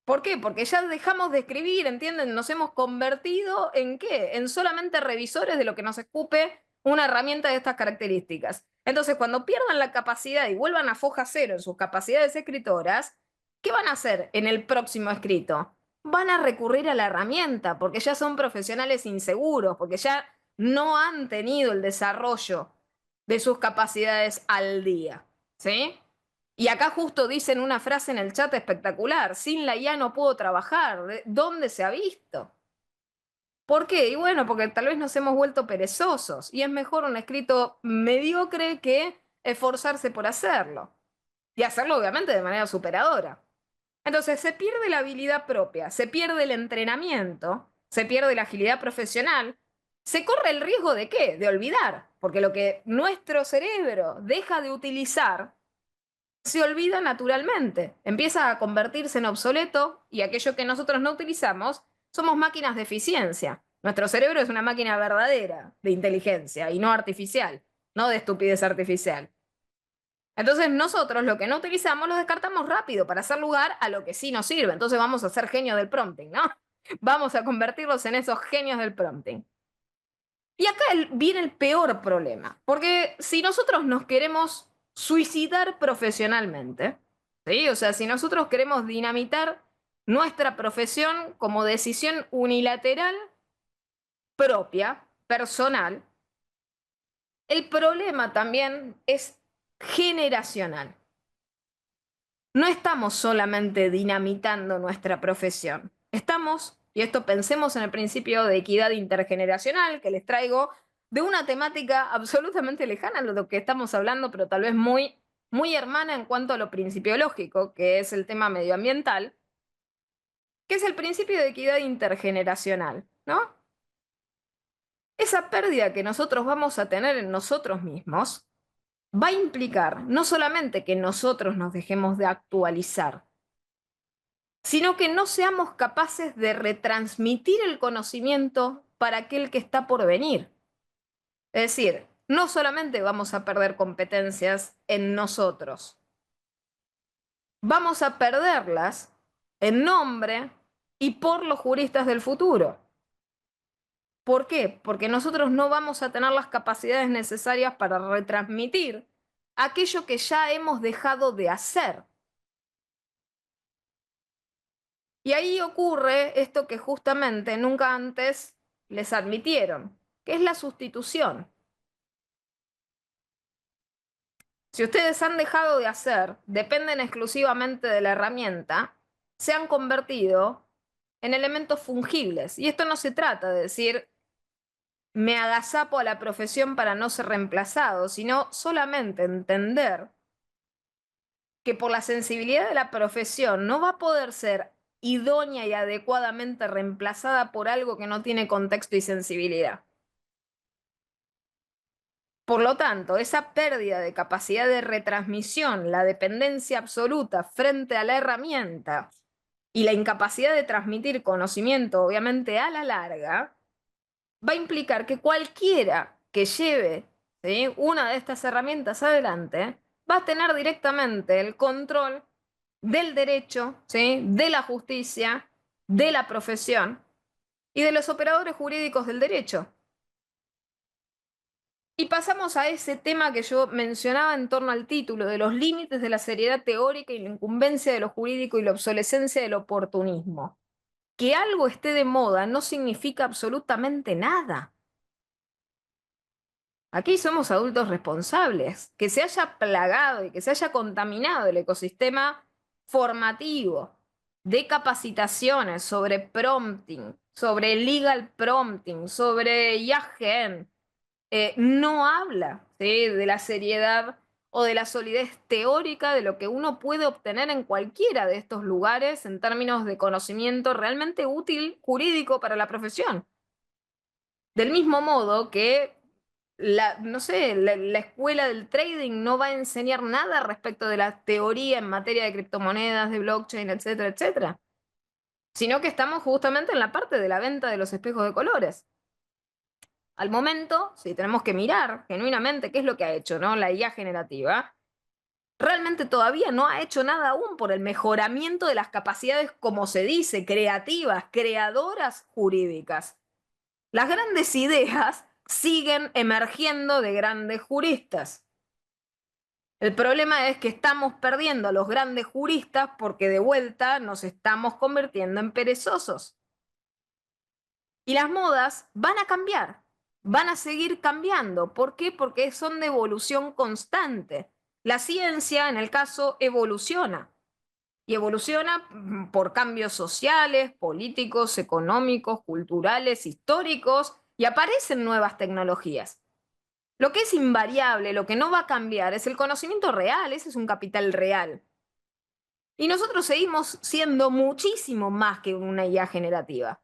¿Por qué? Porque ya dejamos de escribir, ¿entienden? Nos hemos convertido en ¿qué? En solamente revisores de lo que nos escupe una herramienta de estas características. Entonces, cuando pierdan la capacidad y vuelvan a foja cero en sus capacidades escritoras, ¿qué van a hacer en el próximo escrito? Van a recurrir a la herramienta, porque ya son profesionales inseguros, porque ya no han tenido el desarrollo de sus capacidades al día. ¿Sí? Y acá justo dicen una frase en el chat espectacular, sin la IA no puedo trabajar. ¿Dónde se ha visto? ¿Por qué? Y bueno, porque tal vez nos hemos vuelto perezosos y es mejor un escrito mediocre que esforzarse por hacerlo. Y hacerlo obviamente de manera superadora. Entonces se pierde la habilidad propia, se pierde el entrenamiento, se pierde la agilidad profesional, se corre el riesgo de ¿qué? De olvidar, porque lo que nuestro cerebro deja de utilizar se olvida naturalmente, empieza a convertirse en obsoleto y aquello que nosotros no utilizamos somos máquinas de eficiencia. Nuestro cerebro es una máquina verdadera de inteligencia y no artificial, no de estupidez artificial. Entonces nosotros lo que no utilizamos lo descartamos rápido para hacer lugar a lo que sí nos sirve. Entonces vamos a ser genios del prompting, ¿no? Vamos a convertirlos en esos genios del prompting. Y acá viene el peor problema, porque si nosotros nos queremos suicidar profesionalmente, ¿sí? O sea, si nosotros queremos dinamitar nuestra profesión como decisión unilateral propia, personal, el problema también es generacional. No estamos solamente dinamitando nuestra profesión, estamos, y esto pensemos en el principio de equidad intergeneracional que les traigo, de una temática absolutamente lejana a lo que estamos hablando, pero tal vez muy, muy hermana en cuanto a lo principiológico, que es el tema medioambiental, que es el principio de equidad intergeneracional, ¿no? Esa pérdida que nosotros vamos a tener en nosotros mismos va a implicar no solamente que nosotros nos dejemos de actualizar, sino que no seamos capaces de retransmitir el conocimiento para aquel que está por venir. Es decir, no solamente vamos a perder competencias en nosotros, vamos a perderlas en nombre y por los juristas del futuro. ¿Por qué? Porque nosotros no vamos a tener las capacidades necesarias para retransmitir aquello que ya hemos dejado de hacer. Y ahí ocurre esto que justamente nunca antes les admitieron, que es la sustitución. si ustedes han dejado de hacer, dependen exclusivamente de la herramienta, se han convertido en elementos fungibles. Y esto no se trata de decir, me agazapo a la profesión para no ser reemplazado, sino solamente entender que por la sensibilidad de la profesión no va a poder ser idónea y adecuadamente reemplazada por algo que no tiene contexto y sensibilidad. Por lo tanto, esa pérdida de capacidad de retransmisión, la dependencia absoluta frente a la herramienta y la incapacidad de transmitir conocimiento, obviamente a la larga, va a implicar que cualquiera que lleve, ¿sí?, una de estas herramientas adelante va a tener directamente el control del derecho, ¿sí?, de la justicia, de la profesión y de los operadores jurídicos del derecho. Y pasamos a ese tema que yo mencionaba en torno al título, de los límites de la seriedad teórica y la incumbencia de lo jurídico y la obsolescencia del oportunismo. Que algo esté de moda no significa absolutamente nada. Aquí somos adultos responsables. Que se haya plagado y que se haya contaminado el ecosistema formativo de capacitaciones sobre prompting, sobre legal prompting, sobre IAGEN, no habla, ¿sí?, de la seriedad o de la solidez teórica de lo que uno puede obtener en cualquiera de estos lugares en términos de conocimiento realmente útil jurídico para la profesión. Del mismo modo que no sé, la escuela del trading no va a enseñar nada respecto de la teoría en materia de criptomonedas, de blockchain, etcétera, etcétera, sino que estamos justamente en la parte de la venta de los espejos de colores. Al momento, sí, tenemos que mirar genuinamente qué es lo que ha hecho, ¿no?, la IA generativa. Realmente todavía no ha hecho nada aún por el mejoramiento de las capacidades, como se dice, creativas, creadoras jurídicas. Las grandes ideas siguen emergiendo de grandes juristas. El problema es que estamos perdiendo a los grandes juristas porque de vuelta nos estamos convirtiendo en perezosos. Y las modas van a cambiar, van a seguir cambiando. ¿Por qué? Porque son de evolución constante. La ciencia, en el caso, evoluciona. Y evoluciona por cambios sociales, políticos, económicos, culturales, históricos, y aparecen nuevas tecnologías. Lo que es invariable, lo que no va a cambiar, es el conocimiento real, ese es un capital real. Y nosotros seguimos siendo muchísimo más que una IA generativa.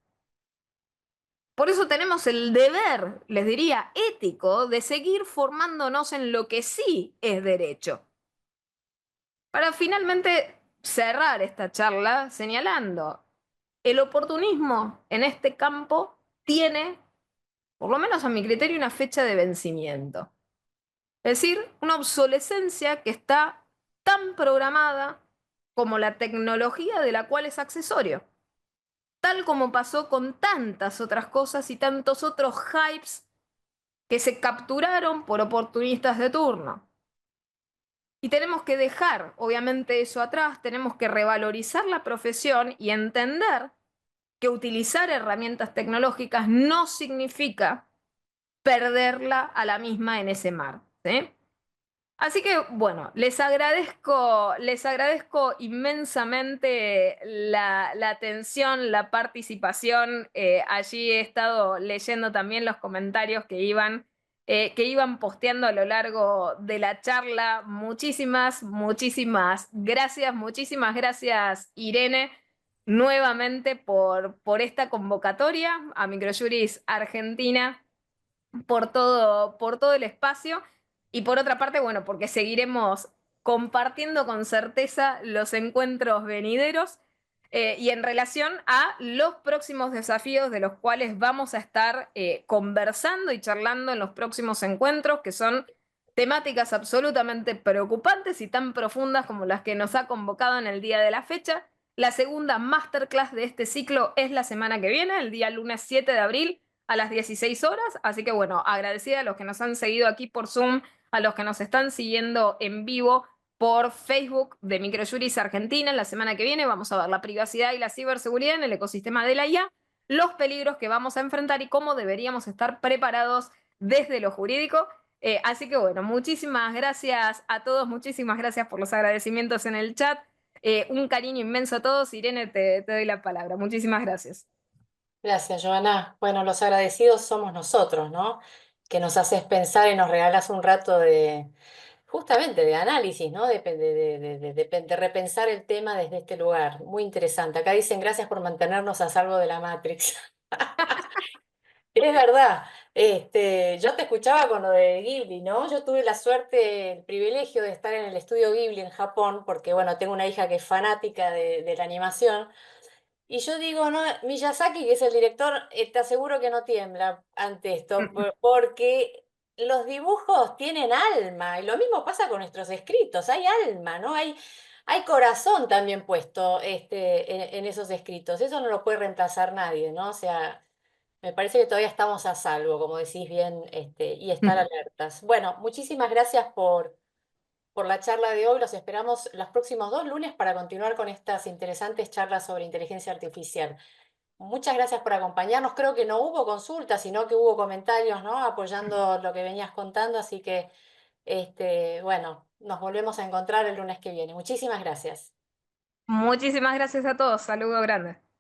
Por eso tenemos el deber, les diría, ético, de seguir formándonos en lo que sí es derecho. Para finalmente cerrar esta charla señalando, el oportunismo en este campo tiene, por lo menos a mi criterio, una fecha de vencimiento. Es decir, una obsolescencia que está tan programada como la tecnología de la cual es accesorio. Tal como pasó con tantas otras cosas y tantos otros hypes que se capturaron por oportunistas de turno. Y tenemos que dejar, obviamente, eso atrás, tenemos que revalorizar la profesión y entender que utilizar herramientas tecnológicas no significa perderla a la misma en ese mar, ¿sí? Así que, bueno, les agradezco inmensamente la atención, la participación. Allí he estado leyendo también los comentarios que iban posteando a lo largo de la charla. Muchísimas gracias, Irene, nuevamente por esta convocatoria a Microjuris Argentina, por todo el espacio. Y por otra parte, bueno, porque seguiremos compartiendo con certeza los encuentros venideros, y en relación a los próximos desafíos de los cuales vamos a estar conversando y charlando en los próximos encuentros, que son temáticas absolutamente preocupantes y tan profundas como las que nos ha convocado en el día de la fecha. La segunda masterclass de este ciclo es la semana que viene, el día lunes 7 de abril a las 16 horas. Así que bueno, agradecida a los que nos han seguido aquí por Zoom, a los que nos están siguiendo en vivo por Facebook de Microjuris Argentina. La semana que viene vamos a ver la privacidad y la ciberseguridad en el ecosistema de la IA, los peligros que vamos a enfrentar y cómo deberíamos estar preparados desde lo jurídico. Así que bueno, muchísimas gracias a todos, muchísimas gracias por los agradecimientos en el chat. Un cariño inmenso a todos. Irene, te doy la palabra. Muchísimas gracias. Gracias, Joana. Bueno, los agradecidos somos nosotros, ¿no? Que nos haces pensar y nos regalas un rato de, justamente, de análisis, ¿no? De repensar el tema desde este lugar. Muy interesante. Acá dicen gracias por mantenernos a salvo de la Matrix. Es verdad, yo te escuchaba con lo de Ghibli, ¿no? Yo tuve la suerte, el privilegio de estar en el estudio Ghibli en Japón, porque bueno, tengo una hija que es fanática de la animación, y yo digo, no, Miyazaki, que es el director, te aseguro que no tiembla ante esto, porque los dibujos tienen alma, y lo mismo pasa con nuestros escritos, hay alma, ¿no? Hay corazón también puesto en esos escritos, eso no lo puede reemplazar nadie, ¿no? O sea... Me parece que todavía estamos a salvo, como decís bien, y estar alertas. Bueno, muchísimas gracias por la charla de hoy. Los esperamos los próximos 2 lunes para continuar con estas interesantes charlas sobre inteligencia artificial. Muchas gracias por acompañarnos. Creo que no hubo consultas, sino que hubo comentarios, ¿no? Apoyando lo que venías contando. Así que, bueno, nos volvemos a encontrar el lunes que viene. Muchísimas gracias. Muchísimas gracias a todos. Saludo grande.